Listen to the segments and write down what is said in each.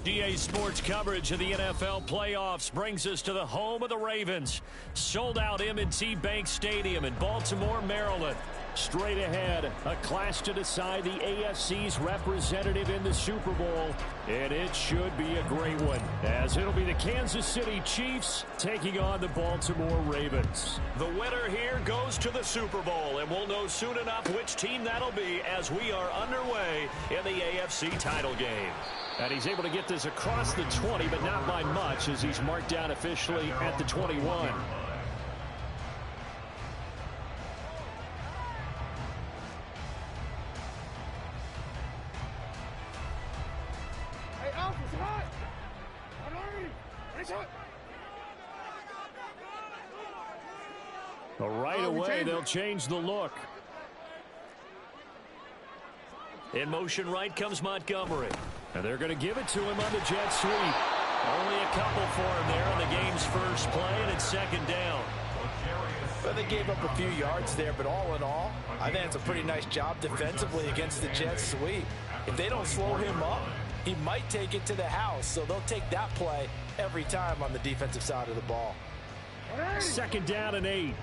EA Sports coverage of the NFL playoffs brings us to the home of the Ravens. Sold out M&T Bank Stadium in Baltimore, Maryland. Straight ahead, a clash to decide the AFC's representative in the Super Bowl. And it should be a great one, as it'll be the Kansas City Chiefs taking on the Baltimore Ravens. The winner here goes to the Super Bowl, and we'll know soon enough which team that'll be as we are underway in the AFC title game. And he's able to get this across the 20, but not by much, as he's marked down officially at the 21. Right away, they'll change the look. In motion right comes Montgomery. And they're going to give it to him on the jet sweep. Only a couple for him there on the game's first play, and it's second down. Well, they gave up a few yards there, but all in all, I think it's a pretty nice job defensively against the jet sweep. If they don't slow him up, he might take it to the house, so they'll take that play every time on the defensive side of the ball. Second down and 8.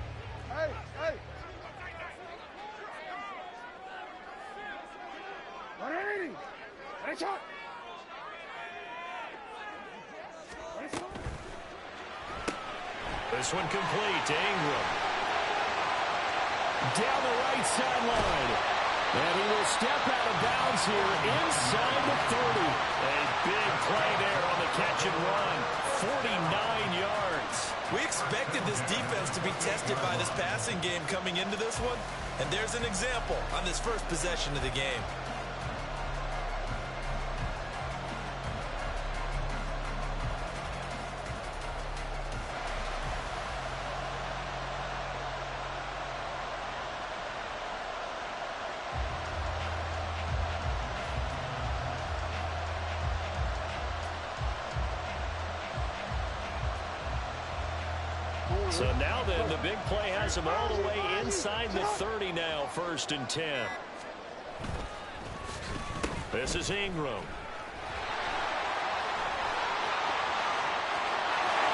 This one complete to Ingram. Down the right sideline. And he will step out of bounds here inside the 30. A big play there on the catch and run. 49 yards. We expected this defense to be tested by this passing game coming into this one. And there's an example on this first possession of the game. So now then, the big play has him all the way inside the 30 now, 1st and 10. This is Ingram.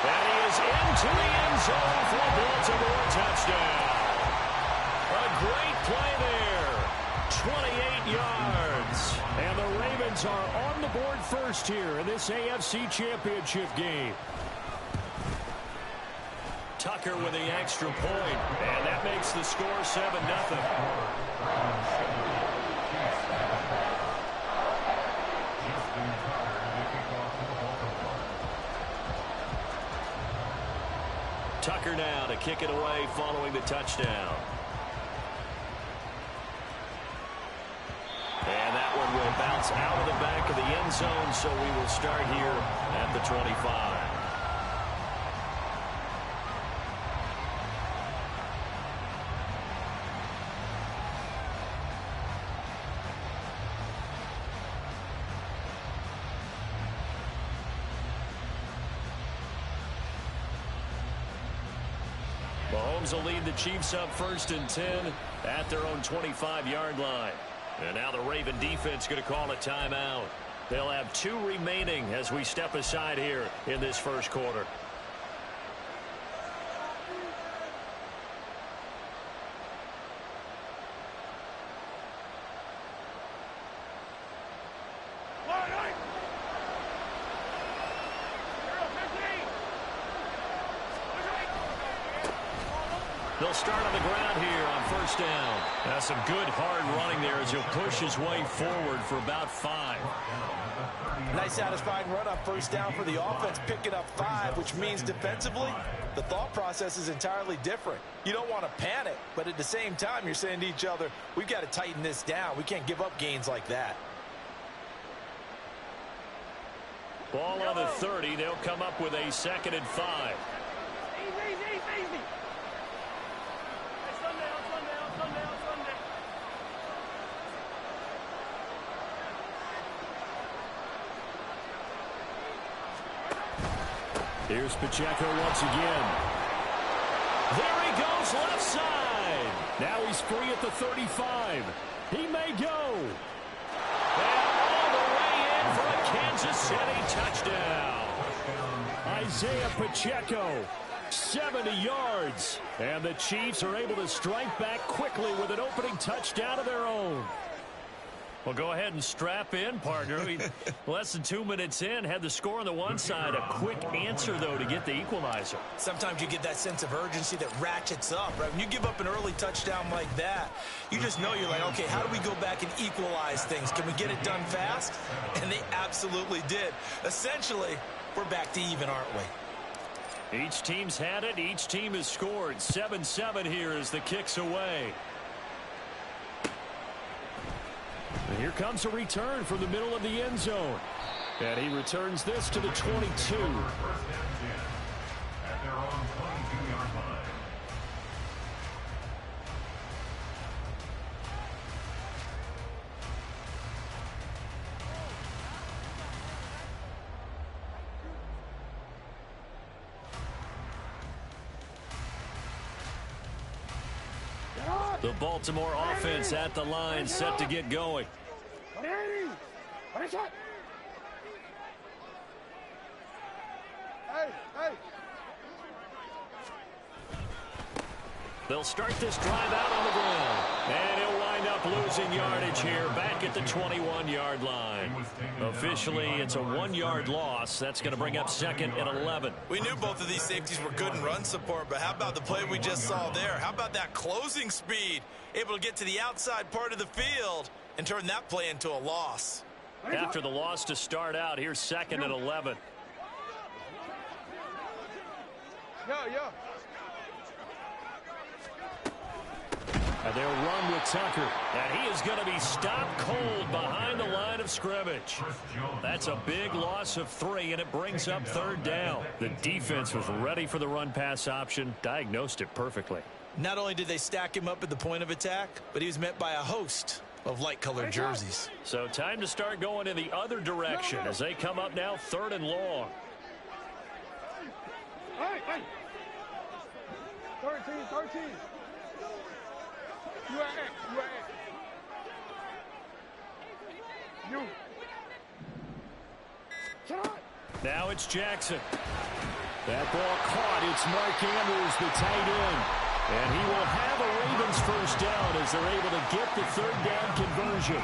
And he is into the end zone for a Baltimore touchdown. A great play there. 28 yards. And the Ravens are on the board first here in this AFC Championship game. Tucker with the extra point, and that makes the score 7-0. Tucker now to kick it away following the touchdown. And that one will bounce out of the back of the end zone, so we will start here at the 25. Mahomes will lead the Chiefs up 1st and 10 at their own 25-yard line. And now the Raven defense going to call a timeout. They'll have 2 remaining as we step aside here in this first quarter. They'll start on the ground here on 1st down. That's some good hard running there as he'll push his way forward for about 5. Nice satisfying run on 1st down for the offense, picking up 5, which means defensively, the thought process is entirely different. You don't want to panic, but at the same time, you're saying to each other, we've got to tighten this down. We can't give up gains like that. Ball on the 30. They'll come up with a 2nd and 5. Easy. Here's Pacheco once again. There he goes left side. Now he's free at the 35. He may go. And all the way in for a Kansas City touchdown. Isaiah Pacheco, 70 yards. And the Chiefs are able to strike back quickly with an opening touchdown of their own. Well, go ahead and strap in, partner. Less than 2 minutes in, had the score on the one side. A quick answer, though, to get the equalizer. Sometimes you get that sense of urgency that ratchets up, right? When you give up an early touchdown like that, you just know you're like, okay, how do we go back and equalize things? Can we get it done fast? And they absolutely did. Essentially, we're back to even, aren't we? Each team's had it. Each team has scored. 7-7 here as the kick's away. And here comes a return from the middle of the end zone. And he returns this to the 22. The Baltimore offense at the line, set to get going. They'll start this drive out on the ground. And he'll wind up losing yardage here back at the 21-yard line. Officially, it's a 1-yard loss. That's going to bring up 2nd and 11. We knew both of these safeties were good in run support, but how about the play we just saw there? How about that closing speed? Able to get to the outside part of the field and turn that play into a loss. After the loss to start out, here's 2nd and 11. And they'll run with Tucker. And he is going to be stopped cold behind the line of scrimmage. That's a big loss of 3, and it brings up 3rd down. The defense was ready for the run-pass option, diagnosed it perfectly. Not only did they stack him up at the point of attack, but he was met by a host of light-colored jerseys. So time to start going in the other direction as they come up now 3rd and long. 13. Now it's Jackson. That ball caught. It's Mark Andrews, the tight end. And he will have a Ravens first down as they're able to get the 3rd down conversion.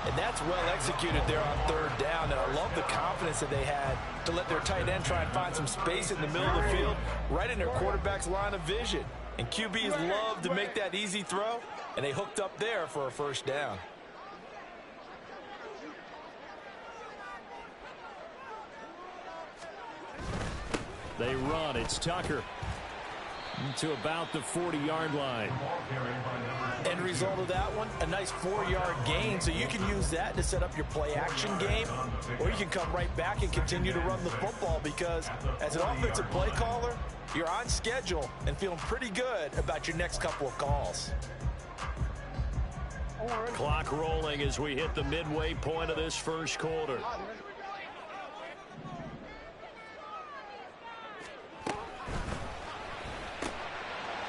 And that's well executed there on 3rd down. And I love the confidence that they had to let their tight end try and find some space in the middle of the field, right in their quarterback's line of vision. And QBs love to make that easy throw, and they hooked up there for a first down. They run. It's Tucker to about the 40-yard line. End result of that one, a nice 4-yard gain, so you can use that to set up your play-action game, or you can come right back and continue to run the football because as an offensive play caller, you're on schedule and feeling pretty good about your next couple of calls. Clock rolling as we hit the midway point of this first quarter.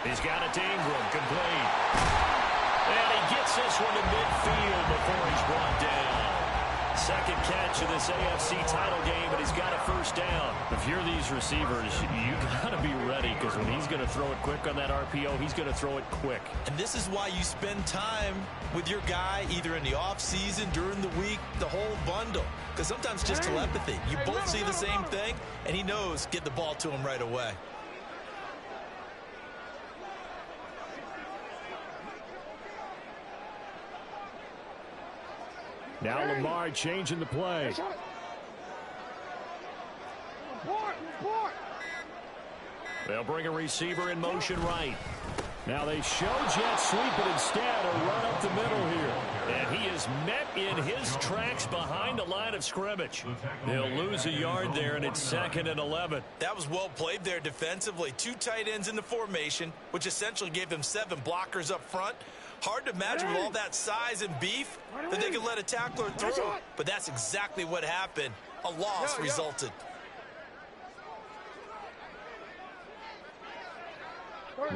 He's got it to Ingram, complete. And he gets this one to midfield before he's brought down. 2nd catch of this AFC title game, and he's got a first down. If you're these receivers, you got to be ready because when he's going to throw it quick on that RPO, he's going to throw it quick. And this is why you spend time with your guy either in the offseason, during the week, the whole bundle. Because sometimes just telepathy. You both see the same thing, and he knows get the ball to him right away. Now Lamar changing the play. They'll bring a receiver in motion right. Now they show jet sweep, but instead a run up the middle here. And he is met in his tracks behind the line of scrimmage. They'll lose a yard there, and it's 2nd and 11. That was well played there defensively. 2 tight ends in the formation, which essentially gave them 7 blockers up front. Hard to imagine with all that size and beef that they could let a tackler through. But that's exactly what happened. A loss resulted.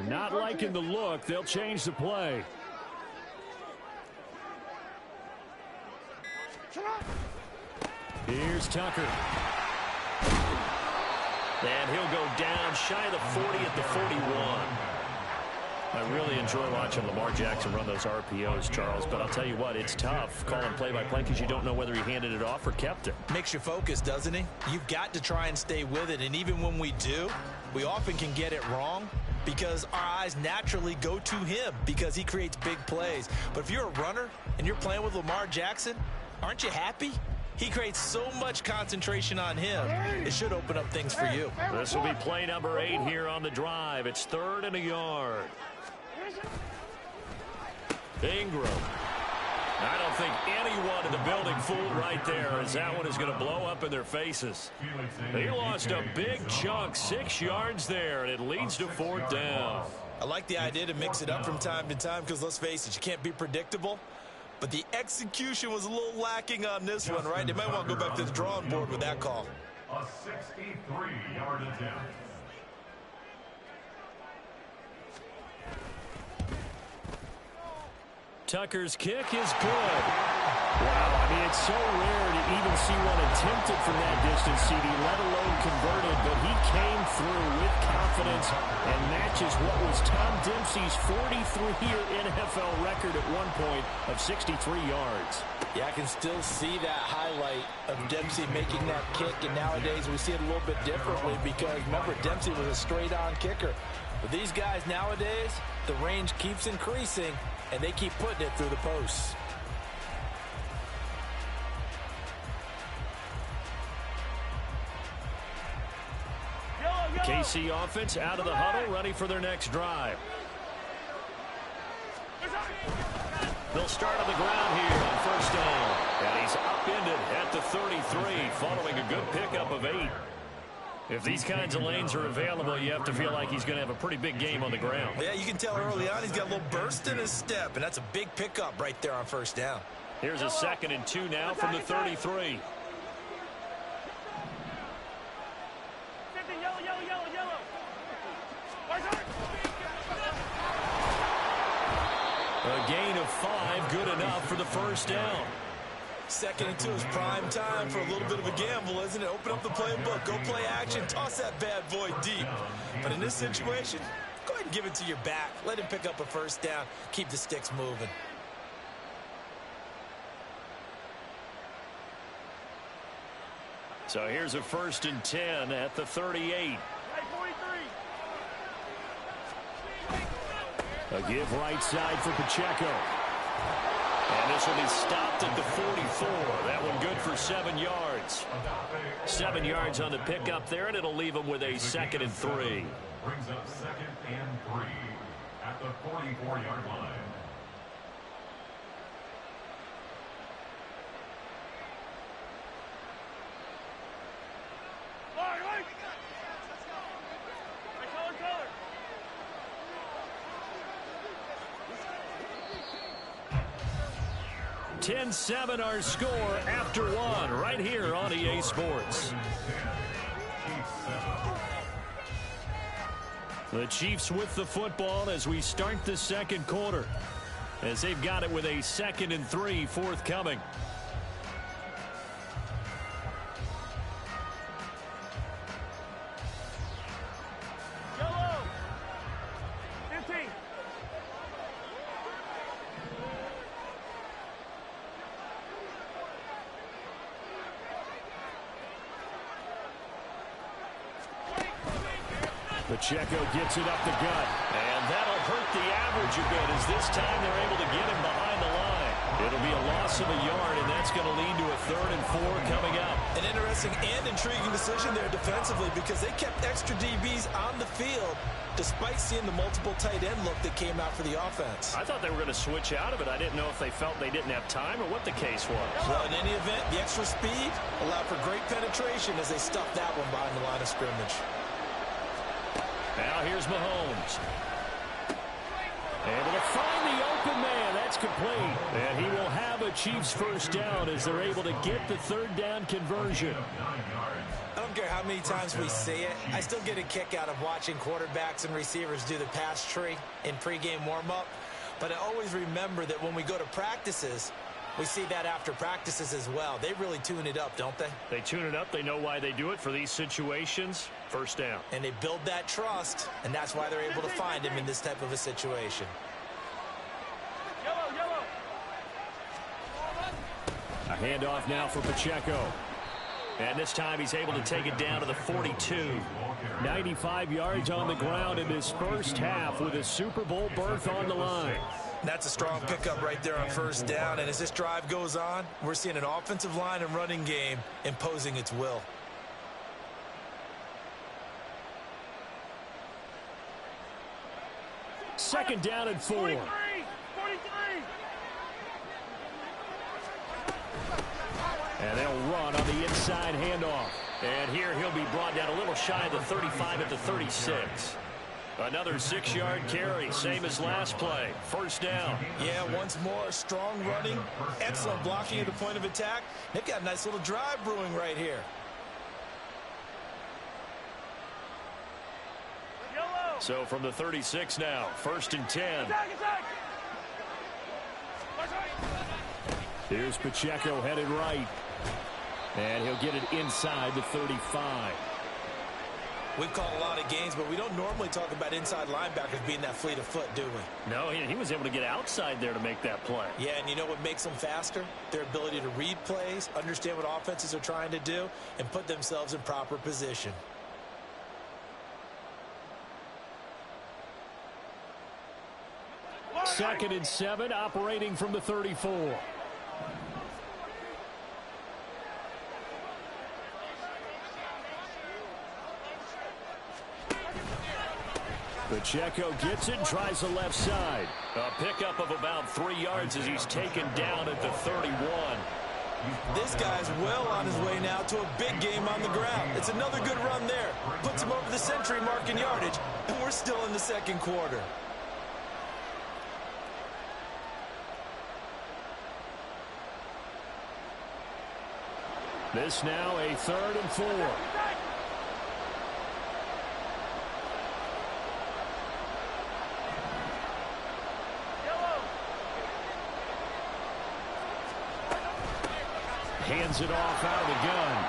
Not liking the look. They'll change the play. Here's Tucker. And he'll go down shy of the 40 at the 41. I really enjoy watching Lamar Jackson run those RPOs, Charles, but I'll tell you what, it's tough calling play-by-play because you don't know whether he handed it off or kept it. Makes you focus, doesn't he? You've got to try and stay with it, and even when we do, we often can get it wrong because our eyes naturally go to him because he creates big plays. But if you're a runner and you're playing with Lamar Jackson, aren't you happy? He creates so much concentration on him. It should open up things for you. This will be play number 8 here on the drive. It's 3rd and a yard. Ingram. I don't think anyone in the building fooled right there, as that one is going to blow up in their faces. They lost a big chunk, 6 yards there, and it leads to 4th down. I like the idea to mix it up from time to time because, let's face it, you can't be predictable. But the execution was a little lacking on this one, right? They might want to go back to the drawing board with that call. A 63-yard attempt. Tucker's kick is good. Wow, I mean, it's so rare to even see one attempted from that distance, CD, let alone converted, but he came through with confidence and matches what was Tom Dempsey's 43-year NFL record at one point of 63 yards. Yeah, I can still see that highlight of Dempsey making that kick, and nowadays we see it a little bit differently because, remember, Dempsey was a straight-on kicker. But these guys nowadays, the range keeps increasing, and they keep putting it through the posts. KC offense out of the huddle, ready for their next drive. They'll start on the ground here on 1st down. And he's upended at the 33, following a good pickup of 8. If these kinds of lanes are available, you have to feel like he's going to have a pretty big game on the ground. Yeah, you can tell early on he's got a little burst in his step, and that's a big pickup right there on 1st down. Here's a 2nd and 2 now from the 33. A gain of 5, good enough for the 1st down. 2nd and 2 is prime time for a little bit of a gamble, isn't it? Open up the playbook, go play action, toss that bad boy deep. But in this situation, go ahead and give it to your back. Let him pick up a 1st down, keep the sticks moving. So here's a 1st and 10 at the 38. A give right side for Pacheco. And this will be stopped at the 44. That one good for 7 yards. 7 yards on the pickup there, and it'll leave them with a 2nd and 3. Brings up 2nd and 3 at the 44-yard line. Ten 10-7 our score after 1 right here on EA Sports. The Chiefs with the football as we start the 2nd quarter, as they've got it with a 2nd and 3 forthcoming. Pacheco gets it up the gut, and that'll hurt the average a bit as this time they're able to get him behind the line. It'll be a loss of a yard, and that's going to lead to a 3rd and 4 coming up. An interesting and intriguing decision there defensively because they kept extra DBs on the field despite seeing the multiple tight end look that came out for the offense. I thought they were going to switch out of it. I didn't know if they felt they didn't have time or what the case was. Well, in any event, the extra speed allowed for great penetration as they stuffed that one behind the line of scrimmage. Now here's Mahomes. Able to find the open man. That's complete. And he will have a Chiefs 1st down as they're able to get the 3rd down conversion. I don't care how many times we see it. I still get a kick out of watching quarterbacks and receivers do the pass tree in pregame warm-up. But I always remember that when we go to practices, We see that after practices as well. They really tune it up, don't they? They tune it up. They know why they do it for these situations. First down. And they build that trust, and that's why they're able to find him in this type of a situation. A handoff now for Pacheco. And this time he's able to take it down to the 42. 95 yards on the ground in this first half with a Super Bowl berth on the line. That's a strong pickup right there on first down. And as this drive goes on, we're seeing an offensive line and running game imposing its will. Second down and 4. 43. And they'll run on the inside handoff. And here he'll be brought down a little shy of the 35 at the 36. Another 6-yard carry, same as last play. First down. Yeah, once more, strong running, excellent blocking at the point of attack. They've got a nice little drive brewing right here. So from the 36 now, first and 10. Here's Pacheco headed right. And he'll get it inside the 35. We've called a lot of games, but we don't normally talk about inside linebackers being that fleet of foot, do we? No, he was able to get outside there to make that play. Yeah, and you know what makes them faster? Their ability to read plays, understand what offenses are trying to do, and put themselves in proper position. Second and 7, operating from the 34. Pacheco gets it, tries the left side. A pickup of about 3 yards as he's taken down at the 31. This guy's well on his way now to a big game on the ground. It's another good run there. Puts him over the century mark in yardage, and we're still in the second quarter. This now a 3rd and 4. Hands it off out of the gun.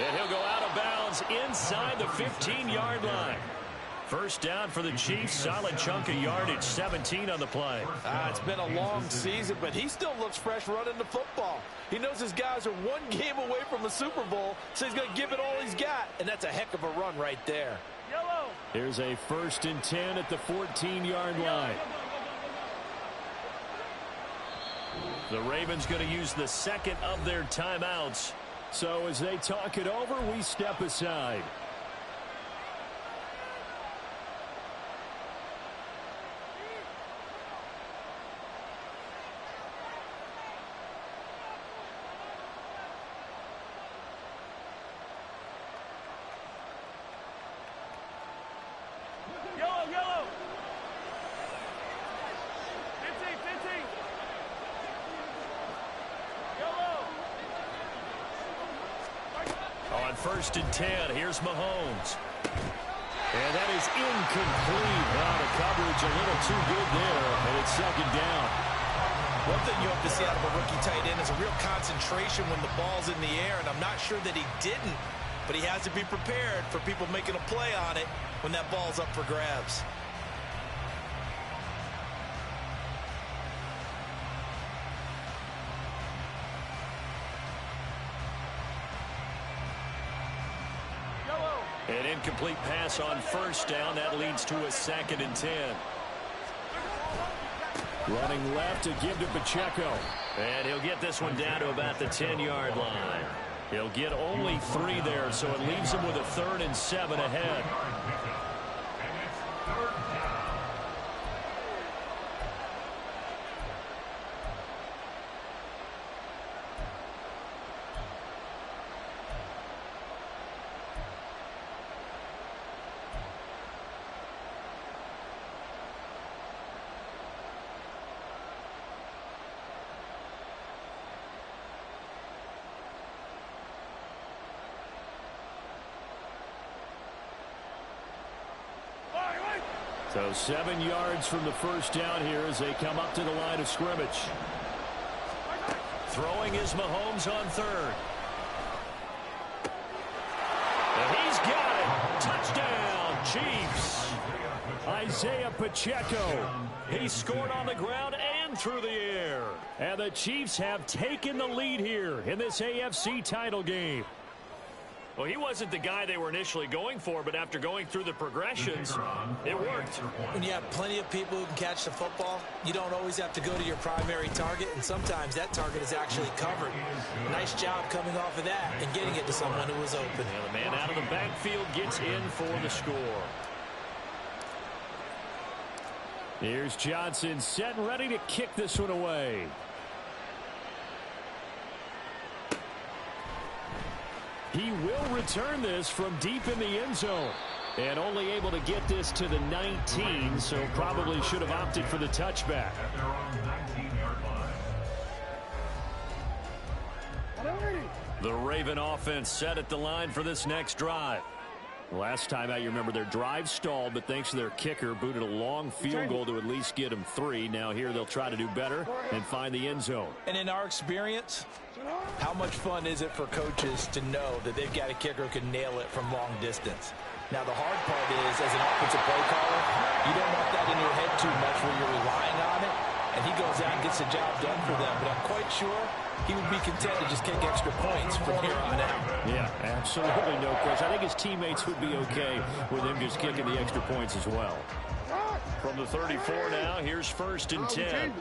And he'll go out of bounds inside the 15-yard line. First down for the Chiefs. Solid chunk of yardage. 17 on the play. It's been a long season, but he still looks fresh running the football. He knows his guys are one game away from a Super Bowl, so he's going to give it all he's got. And that's a heck of a run right there. Here's a 1st and 10 at the 14-yard line. The Ravens going to use the second of their timeouts. So as they talk it over, we step aside. On 1st and 10, here's Mahomes. And that is incomplete. Well, the coverage a little too good there, and it's second down. One thing you hope to see out of a rookie tight end is a real concentration when the ball's in the air, and I'm not sure that he didn't, but he has to be prepared for people making a play on it when that ball's up for grabs. An incomplete pass on 1st down. That leads to a 2nd and 10. Running left to give to Pacheco. And he'll get this one down to about the 10-yard line. He'll get only 3 there, so it leaves him with a 3rd and 7 ahead. So 7 yards from the first down here as they come up to the line of scrimmage. Throwing is Mahomes on third. And he's got it. Touchdown, Chiefs. Isaiah Pacheco. He scored on the ground and through the air. And the Chiefs have taken the lead here in this AFC title game. Well, he wasn't the guy they were initially going for, but after going through the progressions, it worked. When you have plenty of people who can catch the football, you don't always have to go to your primary target, and sometimes that target is actually covered. Nice job coming off of that and getting it to someone who was open. And the man out of the backfield gets in for the score. Here's Johnson set and ready to kick this one away. He will return this from deep in the end zone. And only able to get this to the 19, so probably should have opted for the touchback. At their own 19-yard line. The Raven offense set at the line for this next drive. Last time out, you remember their drive stalled, but thanks to their kicker, booted a long field goal to at least get them 3. Now here they'll try to do better and find the end zone. And in our experience, how much fun is it for coaches to know that they've got a kicker who can nail it from long distance? Now, the hard part is, as an offensive play caller, you don't want that in your head too much where you're relying on it, and he goes out and gets the job done for them. But I'm quite sure he would be content to just kick extra points from here on out. Yeah, absolutely no question. I think his teammates would be okay with him just kicking the extra points as well. From the 34 now, here's 1st and 10.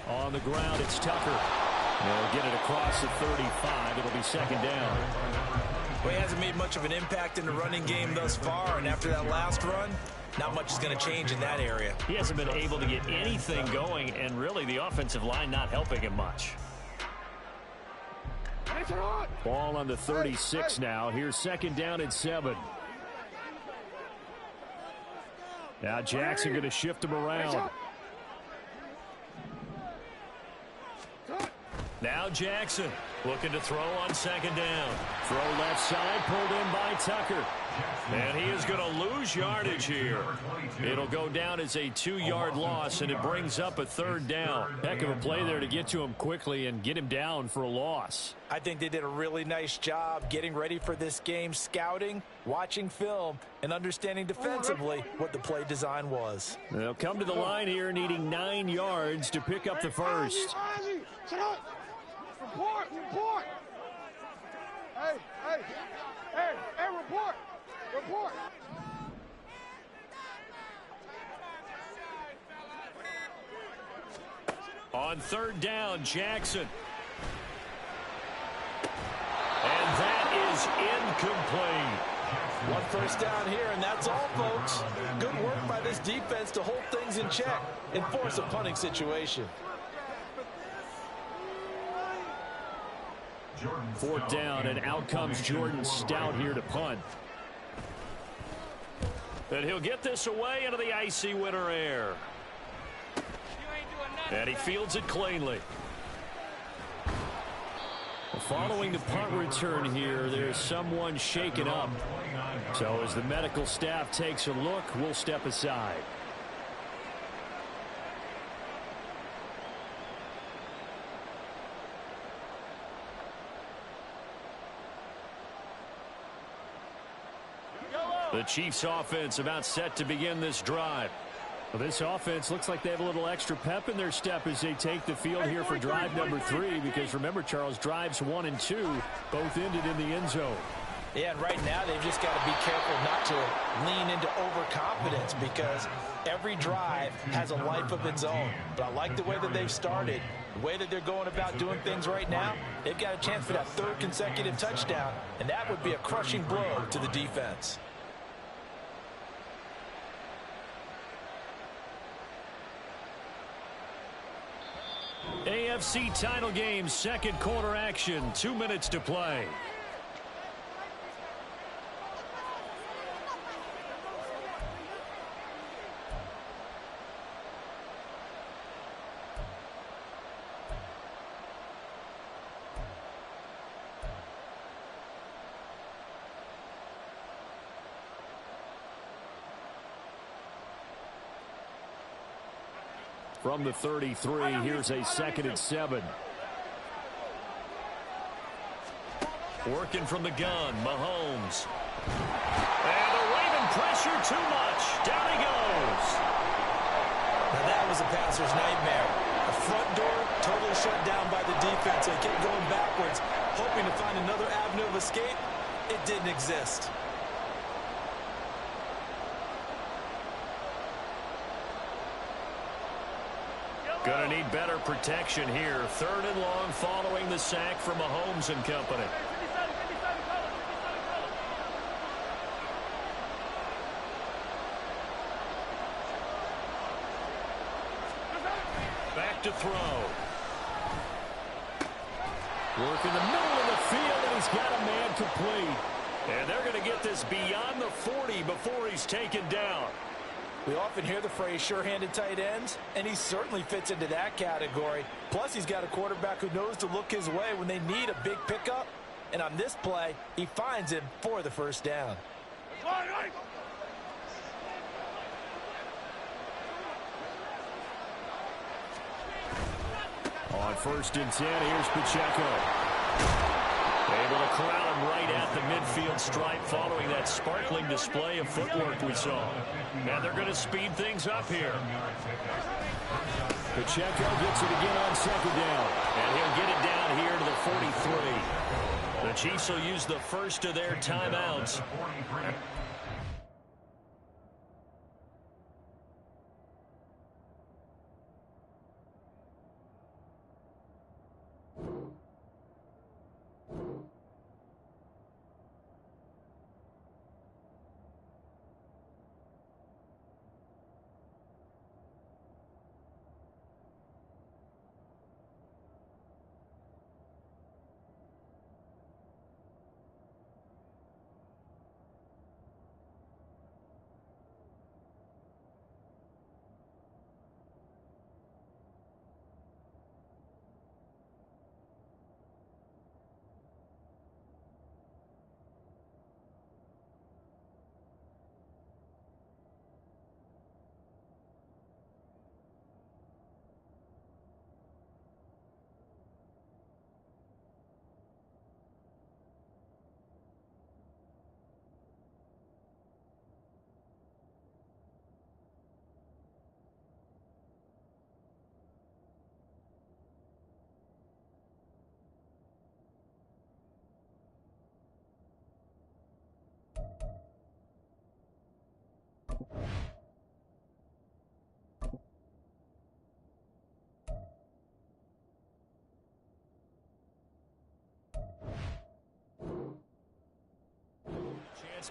On the ground, it's Tucker. They'll get it across the 35. It'll be 2nd down. Well, he hasn't made much of an impact in the running game thus far, and after that last run, not much is going to change in that area. He hasn't been able to get anything going, and really the offensive line not helping him much. Ball on the 36 now. Here's 2nd down and 7. Now Jackson going to shift him around. Now Jackson looking to throw on 2nd down. Throw left side, pulled in by Tucker. And he is going to lose yardage here. It'll go down as a 2-yard loss, and it brings up a 3rd down. Heck of a play there to get to him quickly and get him down for a loss. I think they did a really nice job getting ready for this game, scouting, watching film, and understanding defensively what the play design was. They'll come to the line here needing 9 yards to pick up the first. Report! Hey, report! On 3rd down, Jackson. And that is incomplete. 1 first down here, and that's all, folks. Good work by this defense to hold things in check and force a punting situation. 4th down, and out comes Jordan Stout here to punt. And he'll get this away into the icy winter air. And he fields it cleanly. Following the punt return here, there's someone shaken up. So as the medical staff takes a look, we'll step aside. The Chiefs offense about set to begin this drive. Well, this offense looks like they have a little extra pep in their step as they take the field here for drive number 3, because remember, Charles, drives 1 and 2 both ended in the end zone. Yeah, and right now they've just got to be careful not to lean into overconfidence, because every drive has a life of its own. But I like the way that they've started, the way that they're going about doing things right now. They've got a chance for that 3rd consecutive touchdown, and that would be a crushing blow to the defense. AFC title game, 2nd quarter action, 2 minutes to play. From the 33, here's a 2nd and 7. Working from the gun, Mahomes. And the Raven pressure too much. Down he goes. Now that was a passer's nightmare. The front door totally shut down by the defense. They kept going backwards, hoping to find another avenue of escape. It didn't exist. Gonna need better protection here. 3rd and long following the sack from Mahomes and company. Back to throw. Work in the middle of the field, and he's got a man complete. And they're going to get this beyond the 40 before he's taken down. We often hear the phrase sure-handed tight ends, and he certainly fits into that category. Plus, he's got a quarterback who knows to look his way when they need a big pickup. And on this play, he finds him for the 1st down. On 1st and 10, here's Pacheco. Able to corral him right at the midfield stripe following that sparkling display of footwork we saw. And they're going to speed things up here. Pacheco gets it again on 2nd down. And he'll get it down here to the 43. The Chiefs will use the first of their timeouts.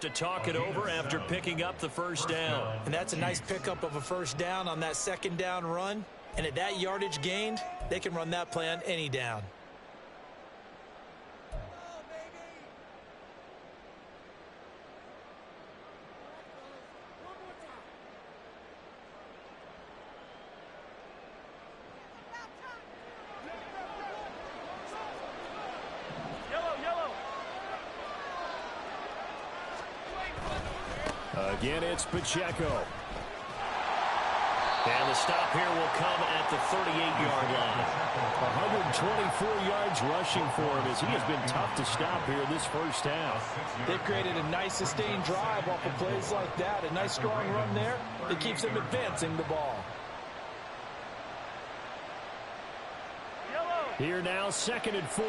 To talk it over after picking up the 1st down. And that's a nice pickup of a 1st down on that 2nd down run. And at that yardage gained, they can run that play on any down. Again, it's Pacheco. And the stop here will come at the 38-yard line. 124 yards rushing for him as he has been tough to stop here this 1st half. They've created a nice sustained drive off of plays like that. A nice strong run there that keeps them advancing the ball. Here now, 2nd and 4.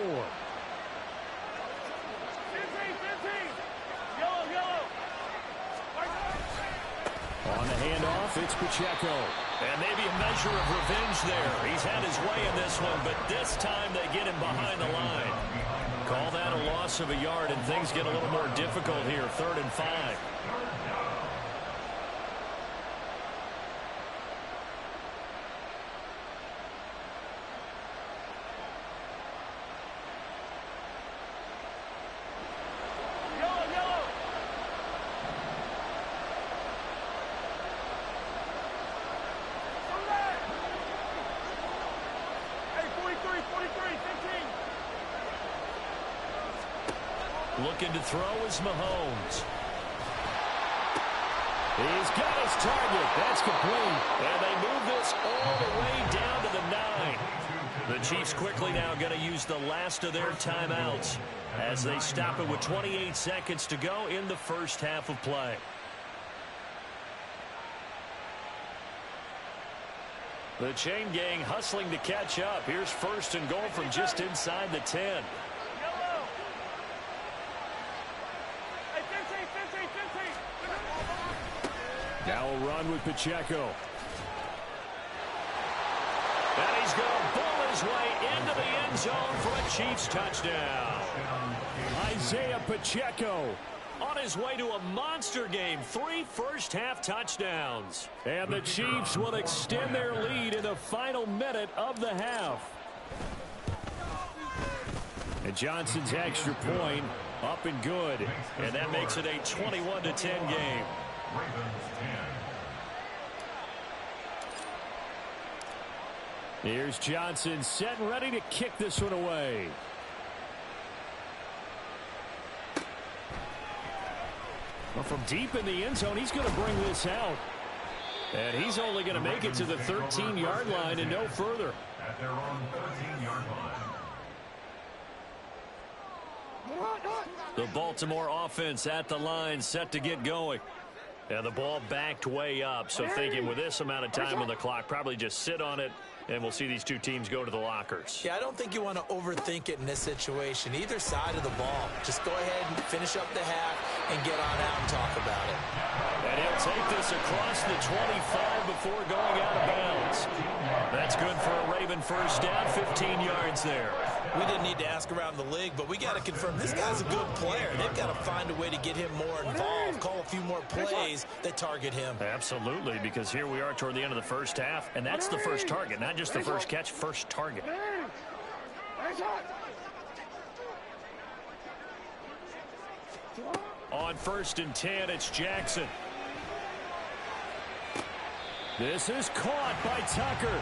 On the handoff, it's Pacheco. And maybe a measure of revenge there. He's had his way in this one, but this time they get him behind the line. Call that a loss of a yard, and things get a little more difficult here. 3rd and 5. Looking to throw is Mahomes. He's got his target. That's complete. And they move this all the way down to the 9. The Chiefs quickly now going to use the last of their timeouts as they stop it with 28 seconds to go in the first half of play. The chain gang hustling to catch up. Here's first and goal from just inside the 10. Now a run with Pacheco. And he's going to bull his way into the end zone for a Chiefs touchdown. Isaiah Pacheco on his way to a monster game. 3 first-half touchdowns. And the Chiefs will extend their lead in the final minute of the half. And Johnson's extra point up and good. And that makes it a 21-10 game. Here's Johnson set and ready to kick this one away. Well, from deep in the end zone, he's going to bring this out. And he's only going to make it to the 13-yard line and no further. At their own 13-yard line. The Baltimore offense at the line, set to get going. And the ball backed way up, so thinking with this amount of time on the clock, probably just sit on it, and we'll see these two teams go to the lockers. Yeah, I don't think you want to overthink it in this situation. Either side of the ball. Just go ahead and finish up the half and get on out and talk about it. And he'll take this across the 25 before going out of bounds. That's good for a Raven first down, 15 yards there. We didn't need to ask around the league, but we got to confirm this guy's a good player. They've got to find a way to get him more involved, call a few more plays that target him. Absolutely, because here we are toward the end of the first half, and that's the first target, not just the first catch, first target. On 1st and 10, it's Jackson. This is caught by Tucker.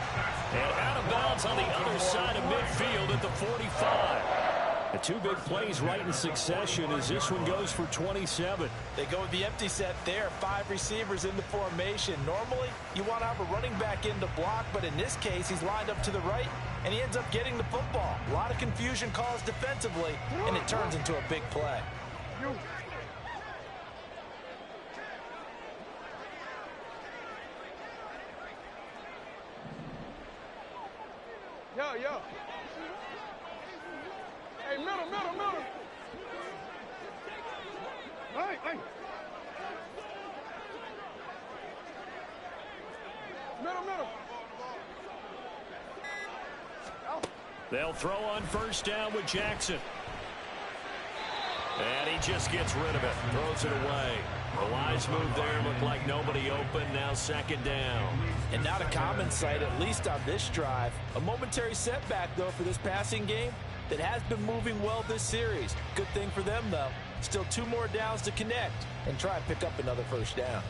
And out of bounds on the other side of midfield at the 45. The two big plays right in succession as this one goes for 27. They go with the empty set there. 5 receivers in the formation. Normally, you want to have a running back in to block, but in this case, he's lined up to the right, and he ends up getting the football. A lot of confusion caused defensively, and it turns into a big play. Yo. Hey, middle. Hey. Middle. They'll throw on first down with Jackson. And he just gets rid of it. Throws it away. The wise move there. Looked like nobody open. Now 2nd down. And not a common sight, at least on this drive. A momentary setback, though, for this passing game that has been moving well this series. Good thing for them, though. Still 2 more downs to connect and try and pick up another first down.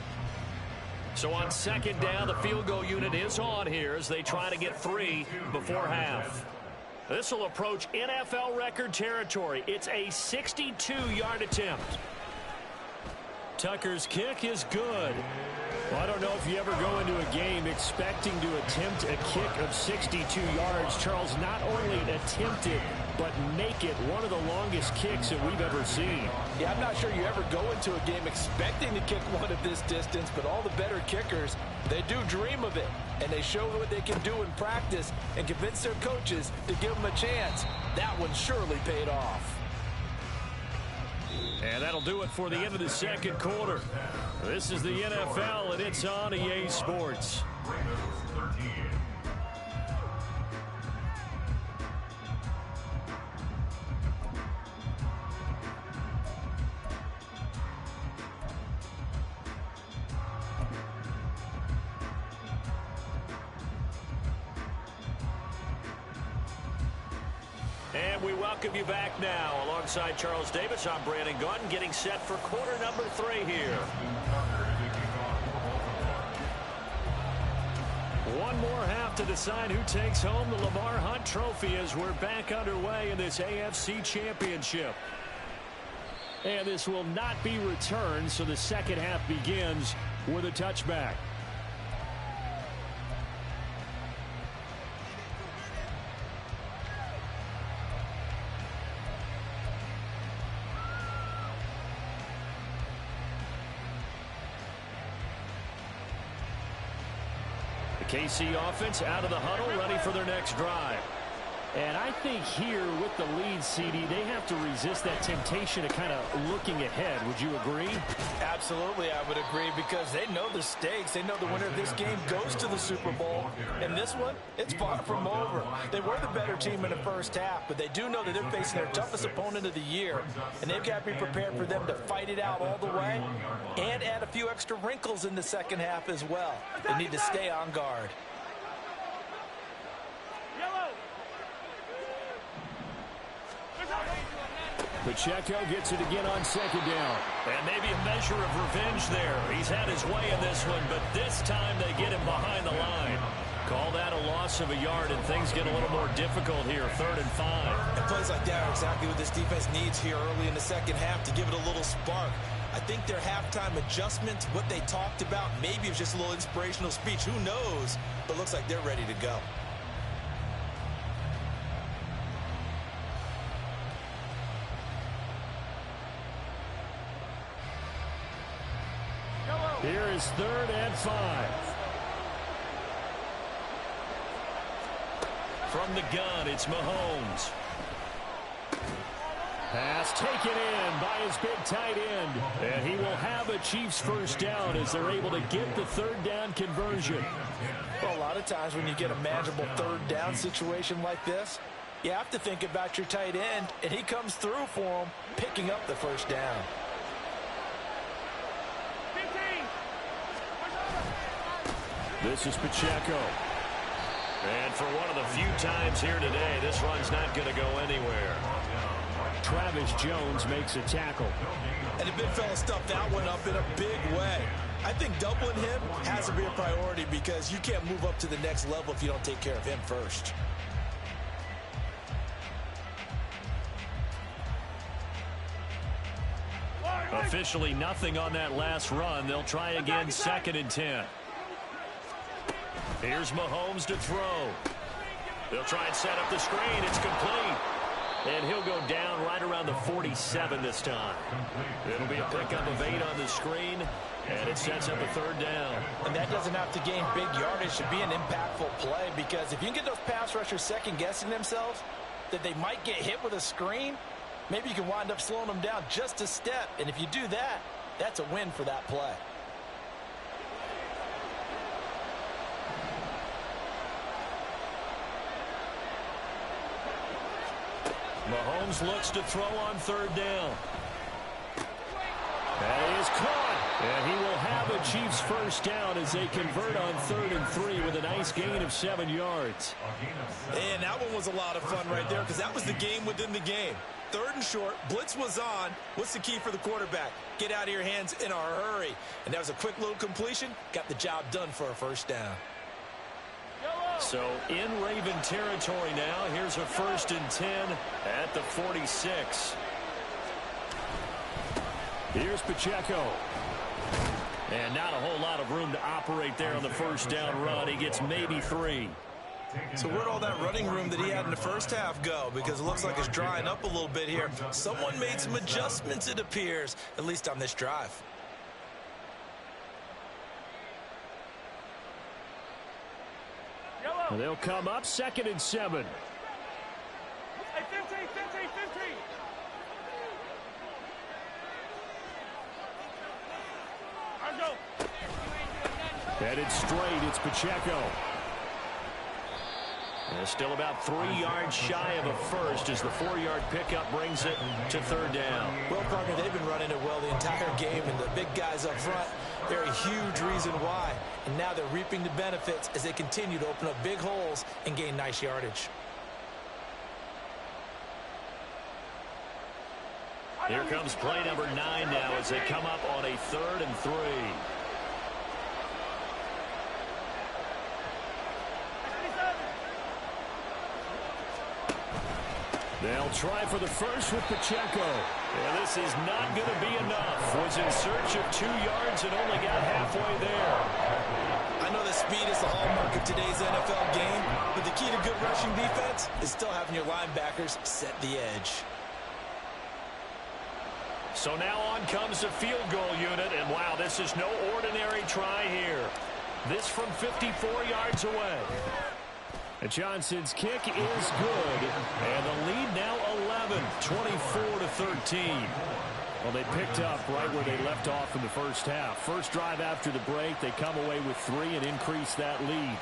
So on 2nd down, the field goal unit is on here as they try to get 3 before half. This will approach NFL record territory. It's a 62-yard attempt. Tucker's kick is good. Well, I don't know if you ever go into a game expecting to attempt a kick of 62 yards. Charles, not only attempt it, but make it one of the longest kicks that we've ever seen. Yeah, I'm not sure you ever go into a game expecting to kick one of this distance, but all the better kickers, they do dream of it. And they show what they can do in practice and convince their coaches to give them a chance. That one surely paid off. And that'll do it for the end of the 2nd quarter. This is the NFL, and it's on EA Sports. And we welcome you back now. Alongside Charles Davis, I'm Brandon Gunn, getting set for quarter number 3 here. One more half to decide who takes home the Lamar Hunt Trophy as we're back underway in this AFC Championship. And this will not be returned, so the second half begins with a touchback. KC offense out of the huddle, ready for their next drive. And I think here with the lead, CD, they have to resist that temptation of kind of looking ahead. Would you agree? Absolutely, I would agree, because they know the stakes. They know the winner of this game goes to the Super Bowl. And this one, it's far from over. They were the better team in the first half, but they do know that they're facing their toughest opponent of the year. And they've got to be prepared for them to fight it out all the way and add a few extra wrinkles in the second half as well. They need to stay on guard. Pacheco gets it again on second down. And maybe a measure of revenge there. He's had his way in this one, but this time they get him behind the line. Call that a loss of a yard, and things get a little more difficult here, 3rd and 5. And plays like that are exactly what this defense needs here early in the second half to give it a little spark. I think their halftime adjustment, what they talked about, maybe it's just a little inspirational speech. Who knows? But looks like they're ready to go. Here is 3rd and 5. From the gun, it's Mahomes. Pass taken in by his big tight end. And he will have a Chiefs first down as they're able to get the 3rd down conversion. Well, a lot of times when you get a manageable 3rd down situation like this, you have to think about your tight end, and he comes through for him, picking up the first down. This is Pacheco. And for one of the few times here today, this run's not going to go anywhere. Travis Jones makes a tackle. And the big fella stuffed that one up in a big way. I think doubling him has to be a priority, because you can't move up to the next level if you don't take care of him first. Officially nothing on that last run. They'll try again, 2nd and 10. Here's Mahomes to throw. They'll try and set up the screen. It's complete. And he'll go down right around the 47 this time. It'll be a pickup of 8 on the screen, and it sets up a 3rd down. And that doesn't have to gain big yardage to be an impactful play, because if you can get those pass rushers second-guessing themselves that they might get hit with a screen, maybe you can wind up slowing them down just a step. And if you do that, that's a win for that play. Mahomes looks to throw on 3rd down. That is caught. And he will have a Chiefs first down as they convert on 3rd and 3 with a nice gain of 7 yards. And that one was a lot of fun right there, because that was the game within the game. 3rd and short, blitz was on. What's the key for the quarterback? Get out of your hands in a hurry. And that was a quick little completion. Got the job done for a first down. So in Raven territory now. Here's a 1st and 10 at the 46. Here's Pacheco. And not a whole lot of room to operate there on the first down run. He gets maybe 3. So where'd all that running room that he had in the first half go? Because it looks like it's drying up a little bit here. Someone made some adjustments, it appears, at least on this drive. They'll come up 2nd and 7. Hey, 15. Let's go. Headed straight, it's Pacheco. And still about 3 yards shy of a first as the 4-yard pickup brings it to 3rd down. Well, partner, they've been running it well the entire game, and the big guys up front, they're a huge reason why. And now they're reaping the benefits as they continue to open up big holes and gain nice yardage. Here comes play number 9 now as they come up on a 3rd and 3. They'll try for the first with Pacheco. And this is not going to be enough. Was in search of 2 yards and only got halfway there. I know that speed is the hallmark of today's NFL game, but the key to good rushing defense is still having your linebackers set the edge. So now on comes the field goal unit, and wow, this is no ordinary try here. This from 54 yards away. And Johnson's kick is good, and the lead now 11, 24-13. Well, they picked up right where they left off in the first half. First drive after the break, they come away with 3 and increase that lead.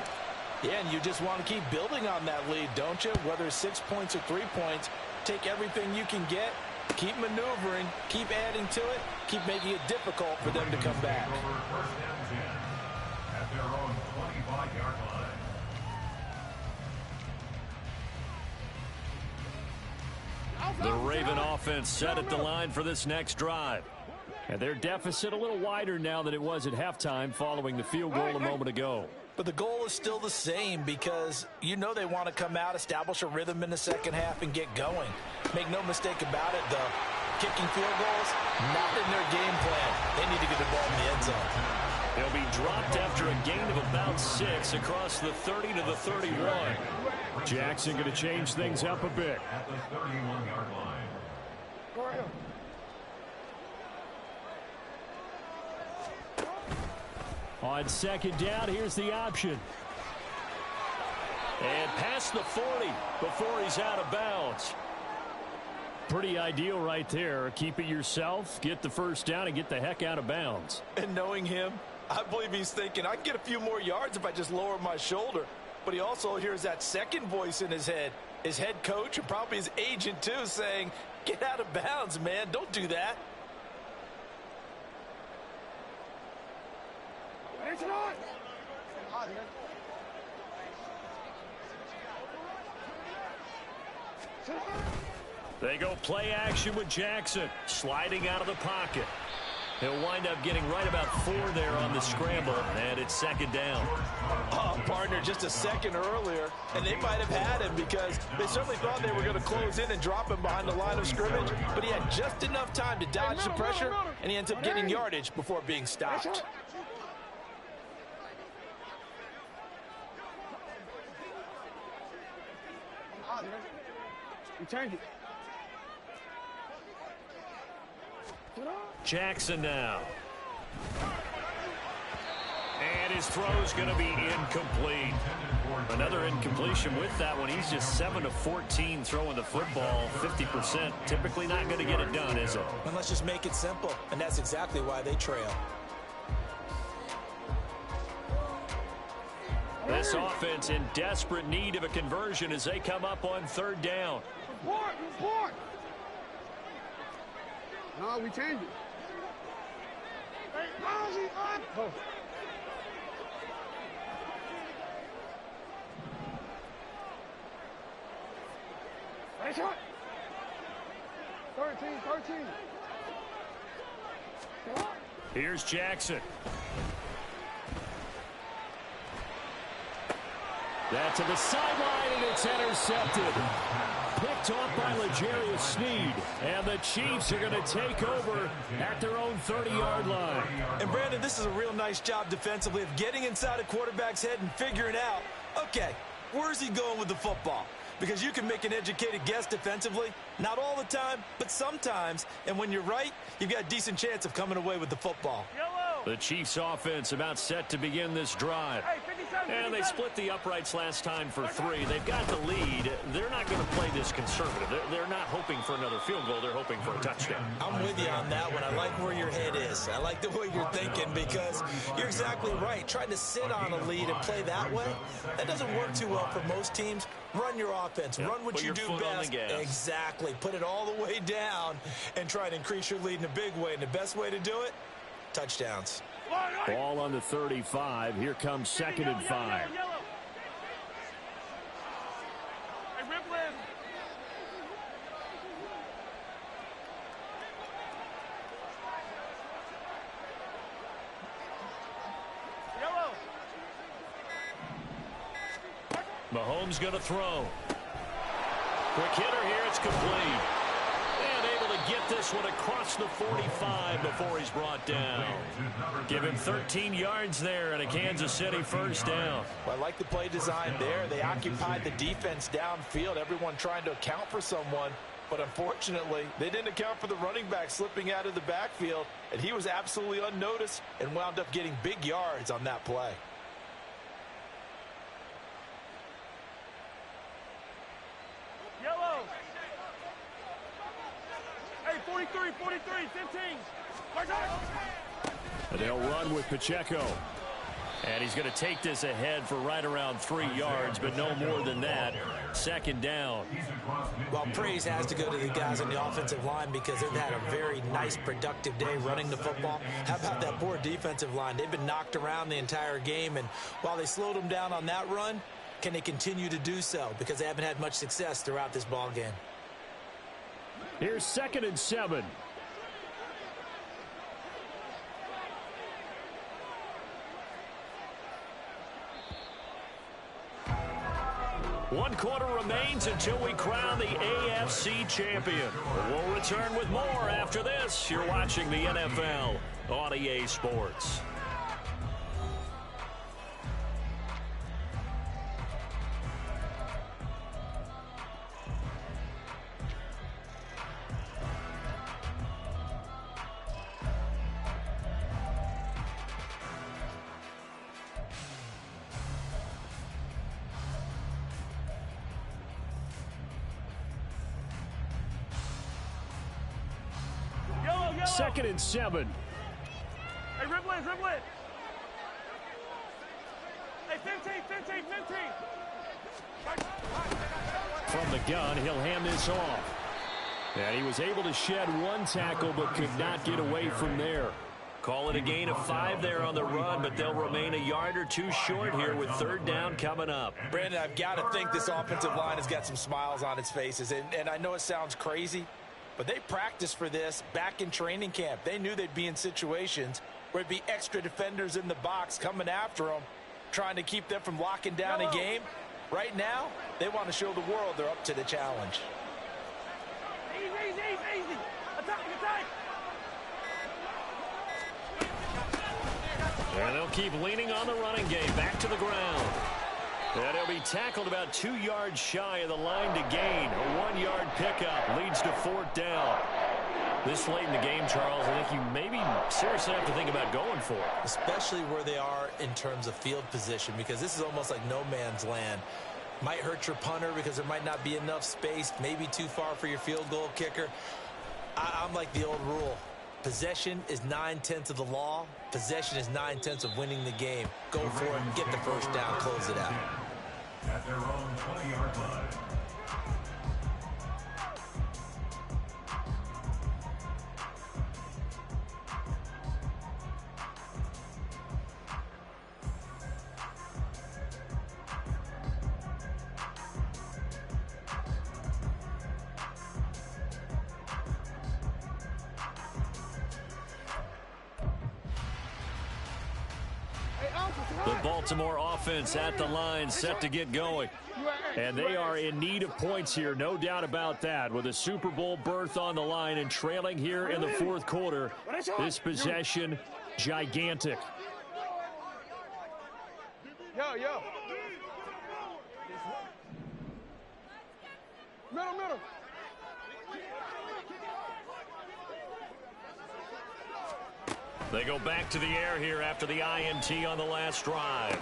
Yeah, and you just want to keep building on that lead, don't you? Whether it's 6 points or 3 points, take everything you can get, keep maneuvering, keep adding to it, keep making it difficult for them to come back. First down 10 at their own 25-yard line. The Raven offense set at the line for this next drive. And their deficit a little wider now than it was at halftime following the field goal a moment ago. But the goal is still the same because you know they want to come out, establish a rhythm in the second half, and get going. Make no mistake about it, though. Kicking field goals, not in their game plan. They need to get the ball in the end zone. They'll be dropped after a gain of about 6 across the 30 to the 31. Jackson going to change things up a bit. At the 31-yard line. On second down, here's the option. And past the 40 before he's out of bounds. Pretty ideal right there. Keep it yourself, get the first down, and get the heck out of bounds. And knowing him, I believe he's thinking, I can get a few more yards if I just lower my shoulder. But he also hears that second voice in his head, his head coach and probably his agent too, saying, get out of bounds, man. Don't do that. They go play action with Jackson, sliding out of the pocket. He'll wind up getting right about 4 there on the scramble, and it's second down. Oh, partner, just a second earlier, and they might have had him because they certainly thought they were going to close in and drop him behind the line of scrimmage, but he had just enough time to dodge the pressure, and he ends up getting yardage before being stopped. Jackson now. And his throw's going to be incomplete. Another incompletion with that one. He's just 7 of 14 throwing the football. 50%. Typically not going to get it done, is it? And let's just make it simple, and that's exactly why they trail. This offense in desperate need of a conversion as they come up on third down. Report! No, we changed it. Oh. Nice shot. 13. Here's Jackson. That to the sideline, and it's intercepted. Picked off by L'Jarius Sneed. And the Chiefs are going to take over at their own 30-yard line. And, Brandon, this is a real nice job defensively of getting inside a quarterback's head and figuring out, okay, where's he going with the football? Because you can make an educated guess defensively. Not all the time, but sometimes. And when you're right, you've got a decent chance of coming away with the football. The Chiefs offense about set to begin this drive. And they split the uprights last time for 3. They've got the lead. They're not going to play this conservative. They're not hoping for another field goal. They're hoping for a touchdown. I'm with you on that one. I like where your head is. I like the way you're thinking because you're exactly right. Trying to sit on a lead and play that way, that doesn't work too well for most teams. Run your offense. Yep. Run what you do best. Exactly. Put it all the way down and try to increase your lead in a big way. And the best way to do it, touchdowns. Ball on the 35. Here comes second and 5. Mahomes going to throw. Quick hitter here. It's complete. And able to get this one across the 45 before he's brought down. Give him 13 yards there and a Kansas City first down. Well, I like the play design there. They occupied the defense downfield, everyone trying to account for someone. But unfortunately, they didn't account for the running back slipping out of the backfield, and he was absolutely unnoticed and wound up getting big yards on that play. Yellow. Hey, 43, 15. And they'll run with Pacheco. And he's going to take this ahead for right around 3 yards, but no more than that. Second down. Well, praise has to go to the guys on the offensive line because they've had a very nice, productive day running the football. How about that poor defensive line? They've been knocked around the entire game, and while they slowed them down on that run, can they continue to do so? Because they haven't had much success throughout this ball game. Here's 2nd and 7. One quarter remains until we crown the AFC champion. We'll return with more after this. You're watching the NFL on EA Sports. Second and 7. Hey, dribble it. Hey, 15. From the gun, he'll hand this off. And he was able to shed one tackle, but could not get away from there. Call it a gain of 5 there on the run, but they'll remain a yard or 2 short here with 3rd down coming up. Brandon, I've got to think this offensive line has got some smiles on its faces. And I know it sounds crazy, but they practiced for this back in training camp. They knew they'd be in situations where it'd be extra defenders in the box coming after them, trying to keep them from locking down a game. Right now, they want to show the world they're up to the challenge. Easy. Attack. And they'll keep leaning on the running game. Back to the ground. And he'll be tackled about 2 yards shy of the line to gain. A 1-yard pickup leads to 4th down. This late in the game, Charles, I think you maybe seriously have to think about going for it. Especially where they are in terms of field position, because this is almost like no man's land. Might hurt your punter because there might not be enough space, maybe too far for your field goal kicker. I'm like the old rule. Possession is 9/10 of the law. Possession is 9/10 of winning the game. Go for it, get the first down, close it out. At their own 20-yard line. The Baltimore offense at the line, set to get going. And they are in need of points here, no doubt about that. With a Super Bowl berth on the line and trailing here in the 4th quarter, this possession, gigantic. Yo. Middle. They go back to the air here after the INT on the last drive.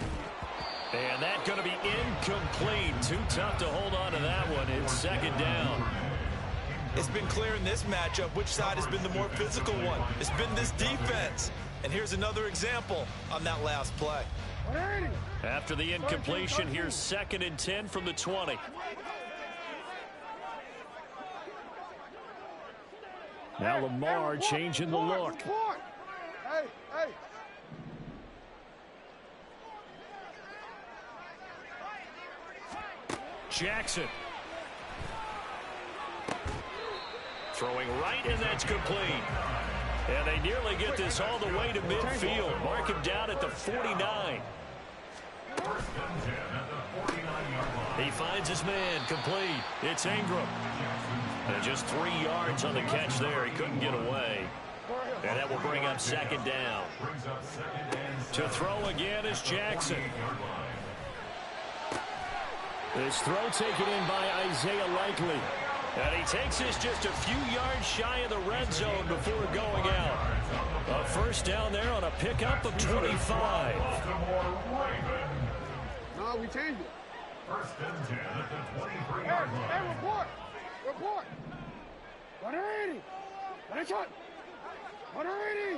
And that's going to be incomplete. Too tough to hold on to that one. It's 2nd down. It's been clear in this matchup which side has been the more physical one. It's been this defense. And here's another example on that last play. After the incompletion, here's 2nd and 10 from the 20. Now Lamar changing the look. Hey. Jackson. Throwing right, and that's complete. And they nearly get this all the way to midfield. Mark him down at the 49. He finds his man, complete. It's Ingram. And just 3 yards on the catch there. He couldn't get away. And that will bring up second down. To throw again is Jackson. This throw taken in by Isaiah Likely. And he takes this just a few yards shy of the red zone before going out. A first down there on a pickup of 25. No, we changed it. First and 10 at the 23-yard line. Hey, report. Report. 180. What a shot. 180.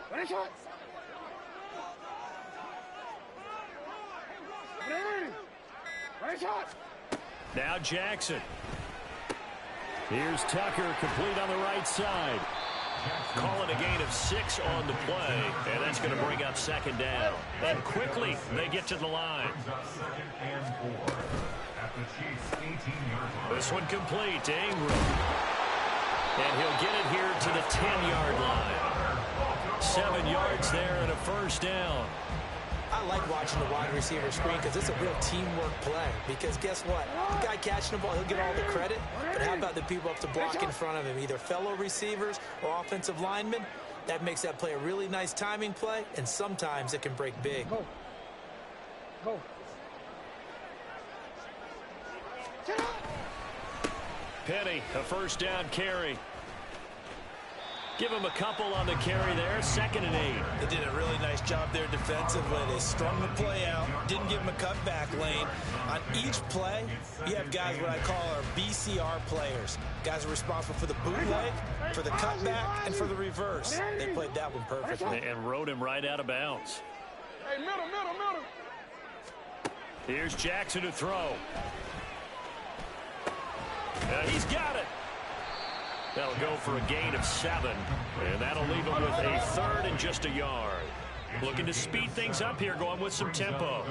What a shot. 180. What a shot. Now Jackson. Here's Tucker, complete on the right side. Calling a gain of 6 on the play, and that's going to bring up second down. And quickly, they get to the line. Second and 4 at the Chiefs' 18-yard line. This one complete to Ingram. And he'll get it here to the 10-yard line. 7 yards there and a first down. I like watching the wide receiver screen because it's a real teamwork play. Because guess what? The guy catching the ball, he'll get all the credit. But how about the people up to block in front of him, either fellow receivers or offensive linemen? That makes that play a really nice timing play, and sometimes it can break big. Go. Go. Penny, a first down carry. Give him a couple on the carry there. Second and 8. They did a really nice job there defensively. They strung the play out, didn't give him a cutback lane. On each play, you have guys what I call our BCR players. Guys are responsible for the bootleg, for the cutback, and for the reverse. They played that one perfectly. And rode him right out of bounds. Hey, middle. Here's Jackson to throw. He's got it. That'll go for a gain of 7, and that'll leave him with a third and just a yard. Looking to speed things up here, going with some tempo.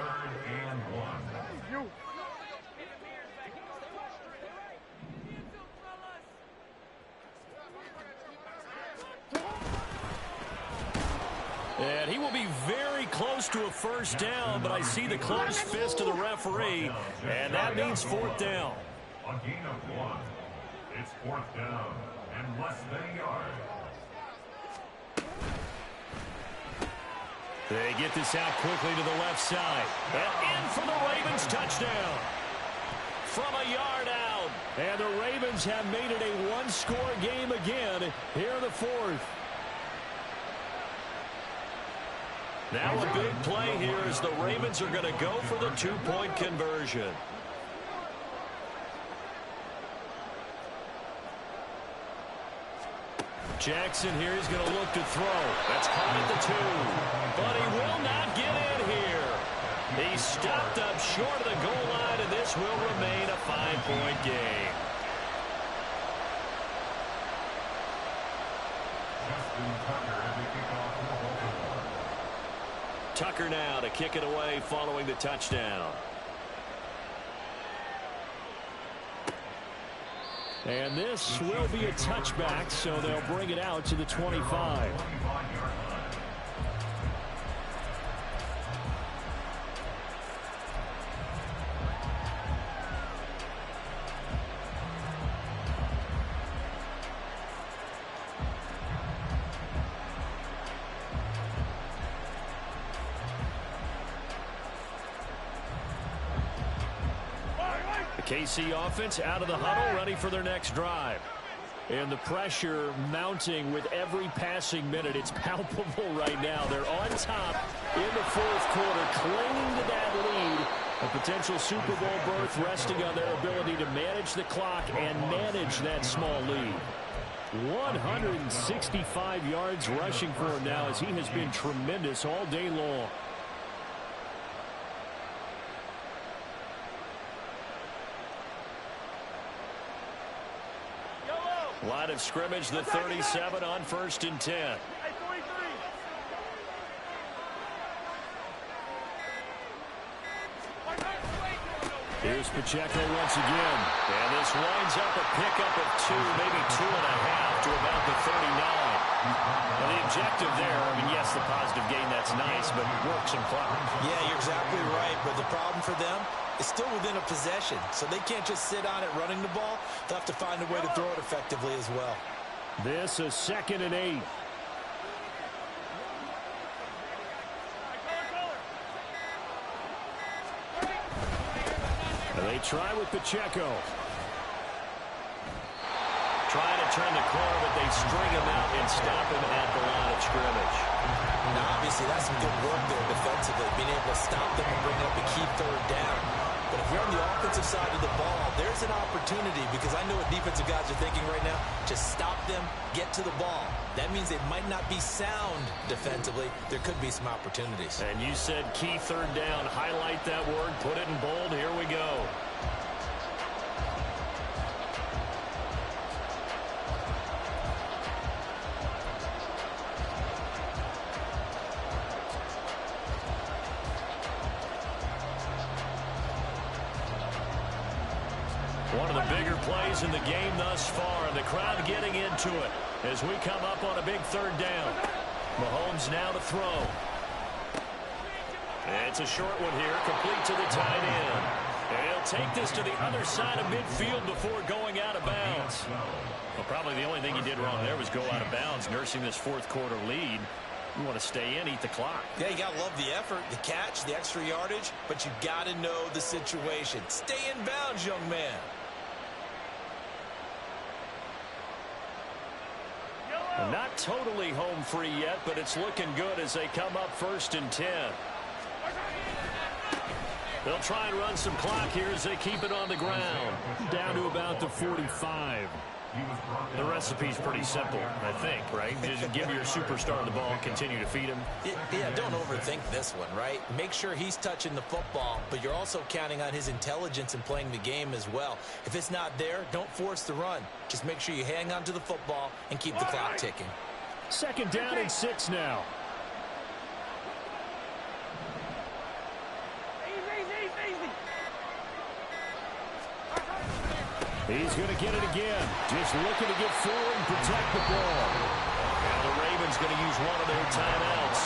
And he will be very close to a first down, but I see the closed fist of the referee, and that means fourth down. A gain of 1. It's fourth down and less than a yard. They get this out quickly to the left side. And in for the Ravens touchdown. From a yard out. And the Ravens have made it a one-score game again here in the fourth. Now a big play here as the Ravens are going to go for the two-point conversion. Jackson here is going to look to throw. That's caught at the 2. But he will not get in here. He's stopped up short of the goal line, and this will remain a 5-point game. Tucker now to kick it away following the touchdown. And this will be a touchback, so they'll bring it out to the 25. KC offense out of the huddle, ready for their next drive. And the pressure mounting with every passing minute. It's palpable right now. They're on top in the fourth quarter, clinging to that lead. A potential Super Bowl berth resting on their ability to manage the clock and manage that small lead. 165 yards rushing for him now, as he has been tremendous all day long. Line of scrimmage, the 37 on 1st and 10. Here's Pacheco once again. And this winds up a pickup of 2, maybe 2.5 to about the 39. And the objective there. I mean, yes, the positive gain, that's nice, but work some clock. Yeah, you're exactly right, but the problem for them is still within a possession, so they can't just sit on it running the ball. They'll have to find a way to throw it effectively as well. This is 2nd and 8. They try with Pacheco. Trying to turn the corner, but they string him out and stop him at the line of scrimmage. Now, obviously, that's some good work there defensively, being able to stop them and bring up a key 3rd down. But if you're on the offensive side of the ball, there's an opportunity, because I know what defensive guys are thinking right now. Just stop them, get to the ball. That means they might not be sound defensively. There could be some opportunities. And you said key 3rd down. Highlight that word. Put it in bold. Here we go. One of the bigger plays in the game thus far, and the crowd getting into it as we come up on a big 3rd down. Mahomes now to throw. It's a short one here, complete to the tight end. And he'll take this to the other side of midfield before going out of bounds. Well, probably the only thing he did wrong there was go out of bounds, nursing this 4th quarter lead. You want to stay in, eat the clock. Yeah, you got to love the effort, the catch, the extra yardage, but you got to know the situation. Stay in bounds, young man. Not totally home free yet, but it's looking good as they come up 1st and 10. They'll try and run some clock here as they keep it on the ground. Down to about the 45. The recipe's pretty simple, I think, right? Just give your superstar the ball and continue to feed him. Yeah, don't overthink this one, right? Make sure he's touching the football, but you're also counting on his intelligence in playing the game as well. If it's not there, don't force the run. Just make sure you hang on to the football and keep the clock ticking. 2nd down and 6 now. He's going to get it again. Just looking to get forward and protect the ball. Now the Ravens going to use one of their timeouts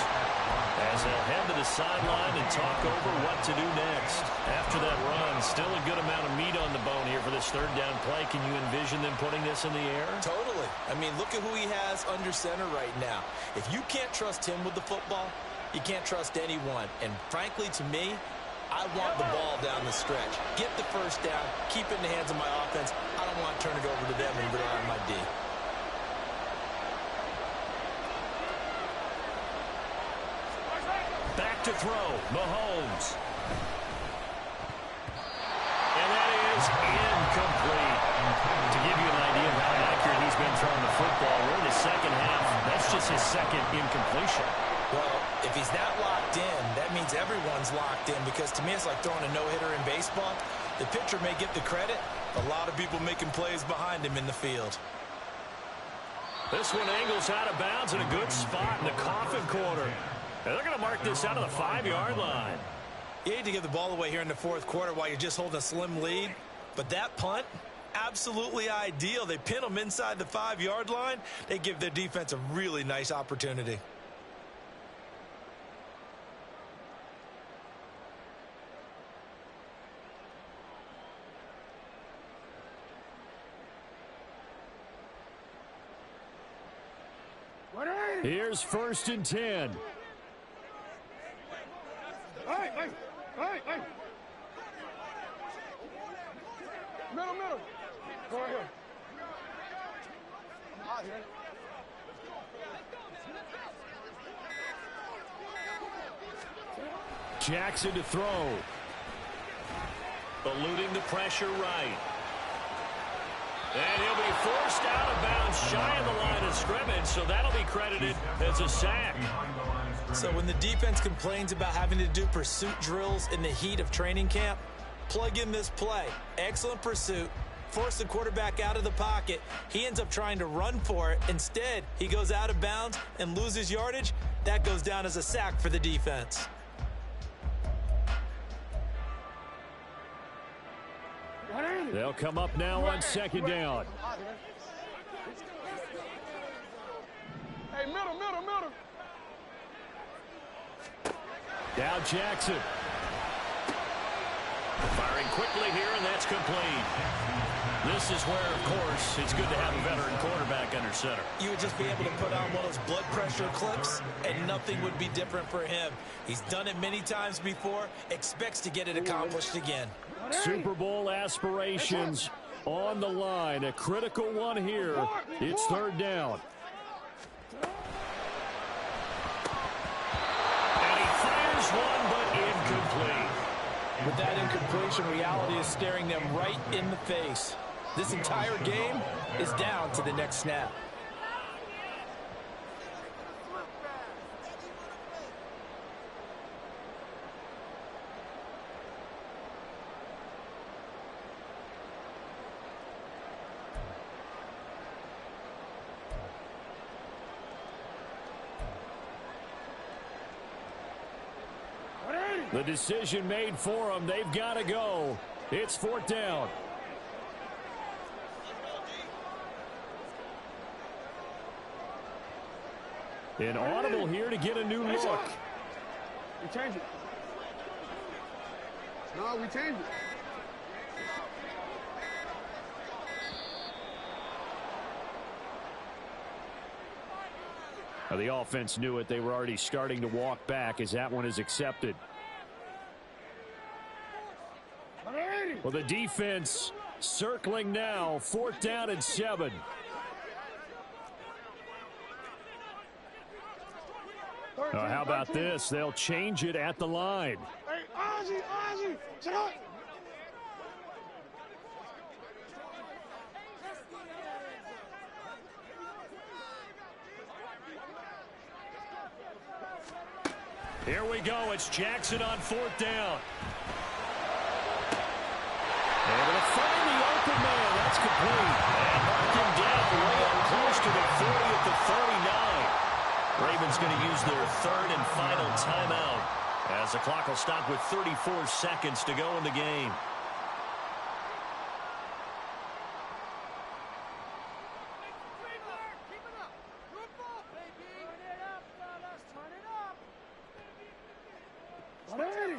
as they'll head to the sideline and talk over what to do next. After that run, still a good amount of meat on the bone here for this 3rd down play. Can you envision them putting this in the air? Totally. I mean, look at who he has under center right now. If you can't trust him with the football, you can't trust anyone. And frankly, to me, I want the ball down the stretch. Get the 1st down. Keep it in the hands of my offense. I don't want to turn it over to them and rely on my D. Back to throw. Mahomes. And that is incomplete. To give you an idea of how accurate he's been throwing the football, we're in the 2nd half. That's just his 2nd incompletion. Well, if he's not locked in, that means everyone's locked in, because to me it's like throwing a no-hitter in baseball. The pitcher may get the credit. A lot of people making plays behind him in the field. This one angles out of bounds in a good spot in the coffin corner. And they're going to mark this out of the 5-yard line. You hate to give the ball away here in the 4th quarter while you're just holding a slim lead, but that punt, absolutely ideal. They pin them inside the 5-yard line. They give their defense a really nice opportunity. Here's 1st and 10. Hey! Middle. Go right here. Out here. Jackson to throw. Eluding the pressure right. And he'll be forced out of bounds shy of the line of scrimmage, so that'll be credited as a sack. So when the defense complains about having to do pursuit drills in the heat of training camp, plug in this play. Excellent pursuit. Force the quarterback out of the pocket. He ends up trying to run for it. Instead, he goes out of bounds and loses yardage. That goes down as a sack for the defense. They'll come up now on 2nd down. Hey, Hey, middle. Now Jackson. Firing quickly here, and that's complete. This is where, of course, it's good to have a veteran quarterback under center. You would just be able to put on one of those blood pressure clips, and nothing would be different for him. He's done it many times before, expects to get it accomplished again. Super Bowl aspirations on the line. A critical one here. It's third down. And he fires one, but incomplete. With that incompletion, reality is staring them right in the face. This entire game is down to the next snap. The decision made for them. They've got to go. It's fourth down. An audible here to get a new look. We change it. No, we change it. Now, the offense knew it. They were already starting to walk back as that one is accepted. Well, the defense circling now. Fourth down and 7. How about this? They'll change it at the line. Hey, Ozzy, check out. Here we go. It's Jackson on fourth down. Able to find the open man. That's complete. And mark him down way up close to the 40 at the 39. Ravens going to use their third and final timeout as the clock will stop with 34 seconds to go in the game.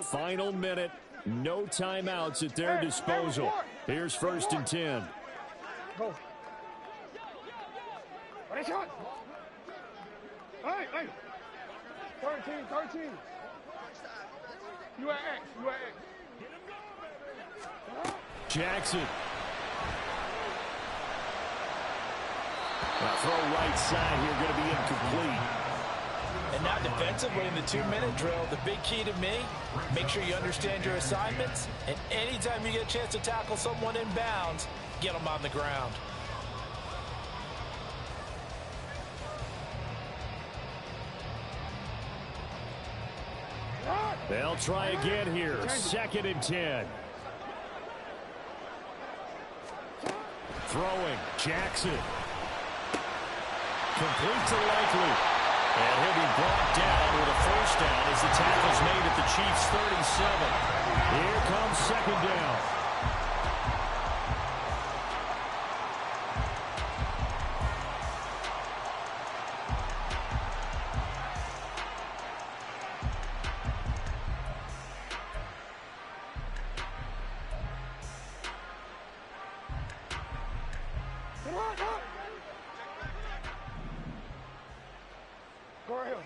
Final minute. No timeouts at their disposal. Here's first and 10. Go. Ready, shot. Hey. 13. You at X. Jackson. Throw right side here, going to be incomplete. And now defensively in the 2-minute drill, the big key to me, make sure you understand your assignments, and anytime you get a chance to tackle someone in bounds, get them on the ground. They'll try again here. Second and 10. Throwing. Jackson. Complete to Likely. And he'll be brought down with a first down as the tackle's made at the Chiefs' 37. Here comes second down. Go ahead.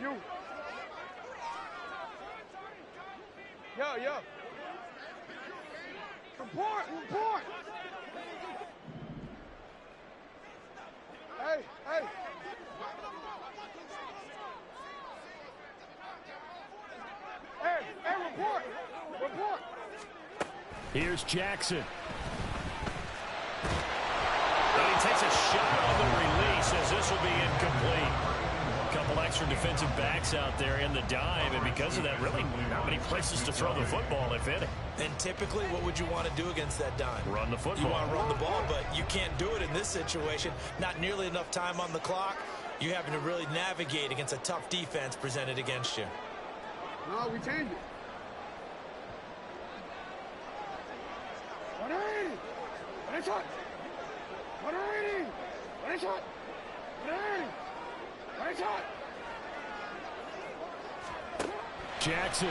You. Yo. Report. Hey. Hey, report. Here's Jackson. And he takes a shot on the release as this will be incomplete. A couple extra defensive backs out there in the dime, and because of that, really not many places to throw the football, if any. And typically, what would you want to do against that dime? Run the football. You want to run the ball, but you can't do it in this situation. Not nearly enough time on the clock. You're having to really navigate against a tough defense presented against you. No, we changed it. 180. Ready, shot. 180. Ready, shot. Jackson.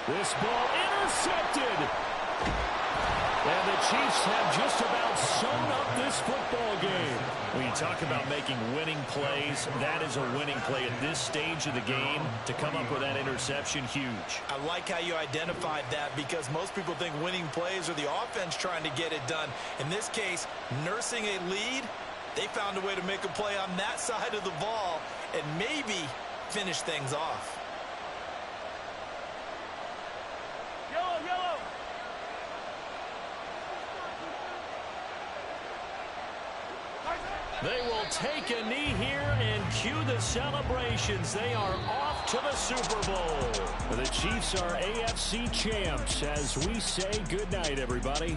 This ball intercepted. And the Chiefs have just about sewn up this football game. When you talk about making winning plays, that is a winning play at this stage of the game. To come up with that interception, huge. I like how you identified that, because most people think winning plays are the offense trying to get it done. In this case, nursing a lead, they found a way to make a play on that side of the ball and maybe finish things off. They will take a knee here and cue the celebrations. They are off to the Super Bowl. The Chiefs are AFC champs as we say goodnight, everybody.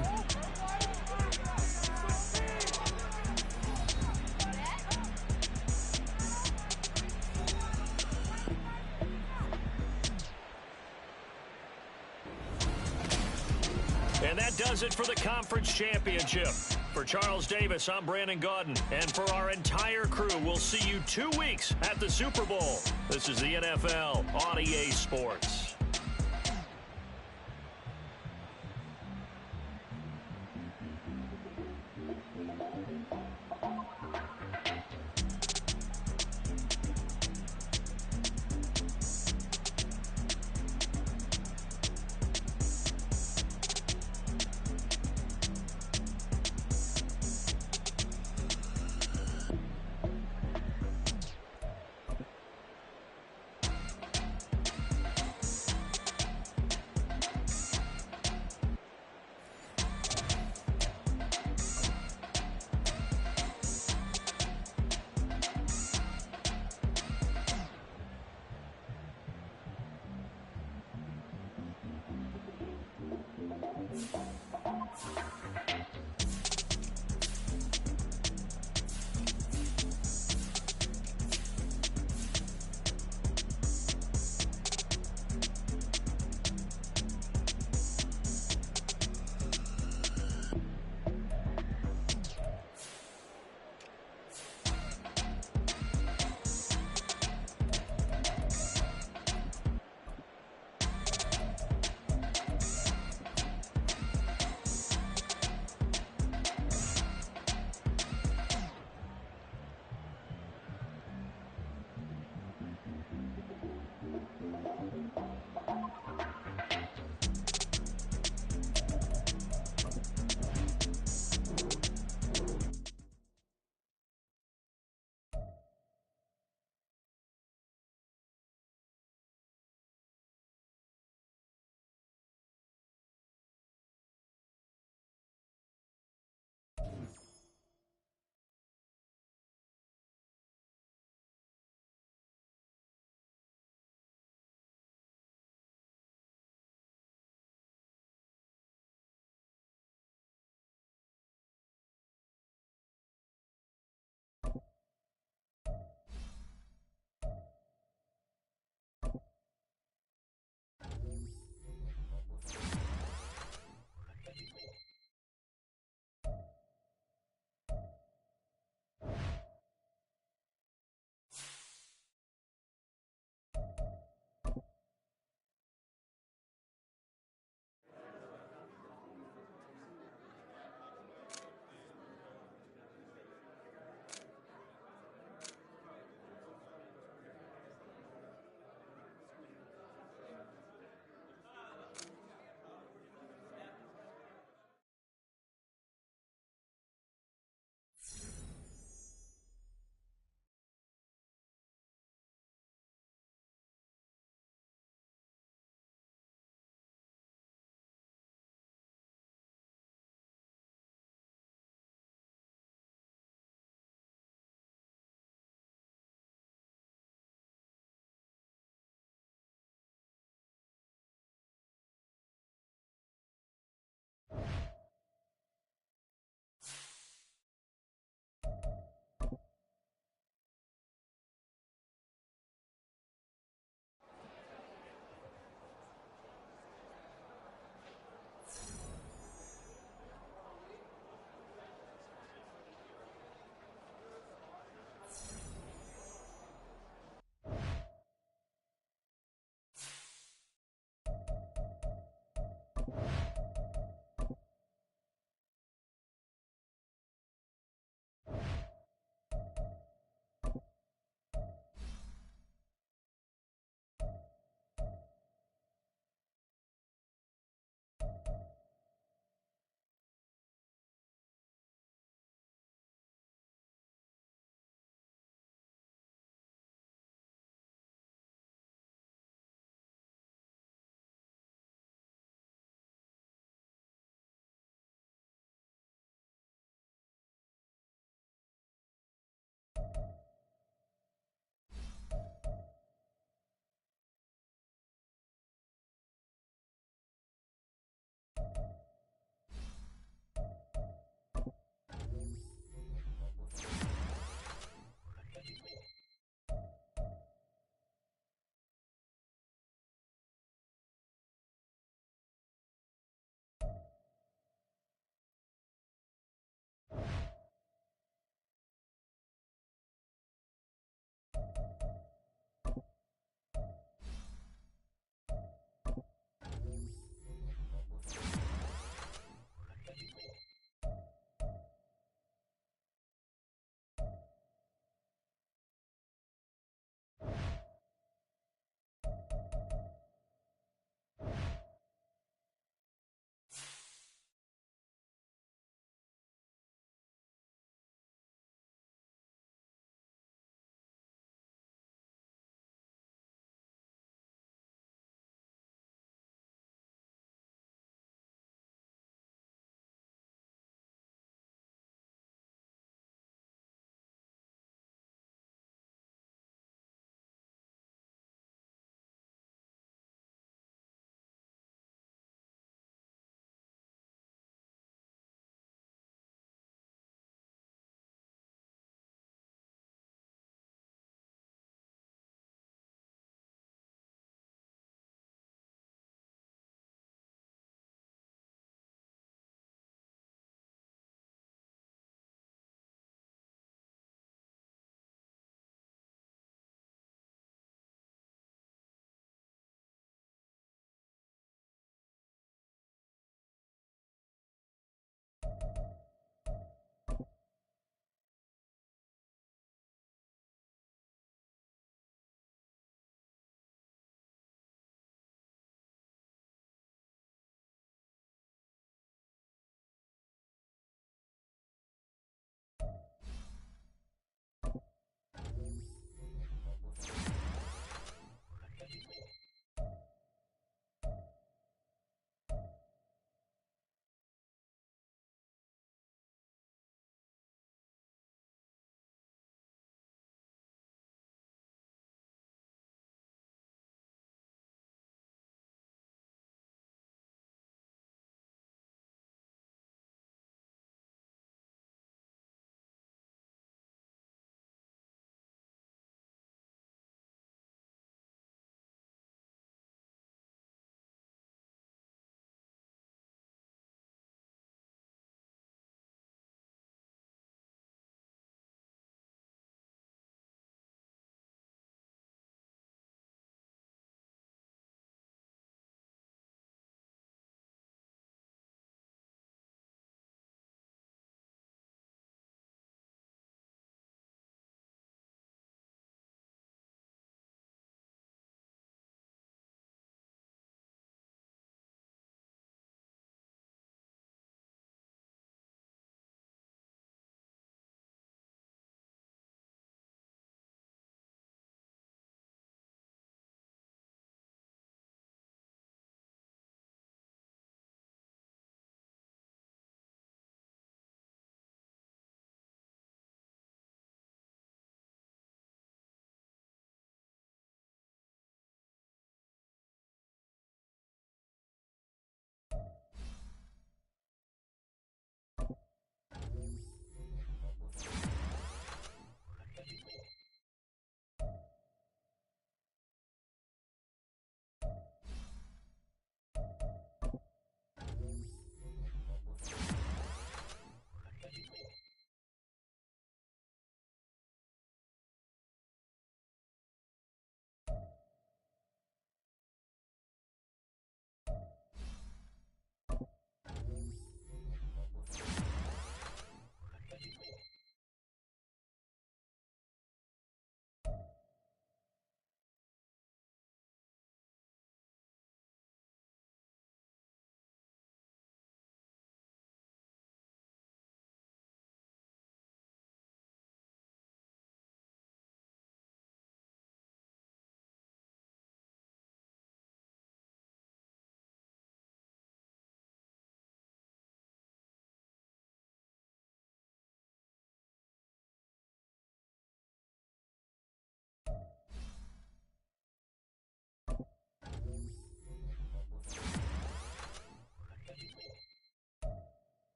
And that does it for the conference championship. For Charles Davis, I'm Brandon Gaudin. And for our entire crew, we'll see you 2 weeks at the Super Bowl. This is the NFL on EA Sports.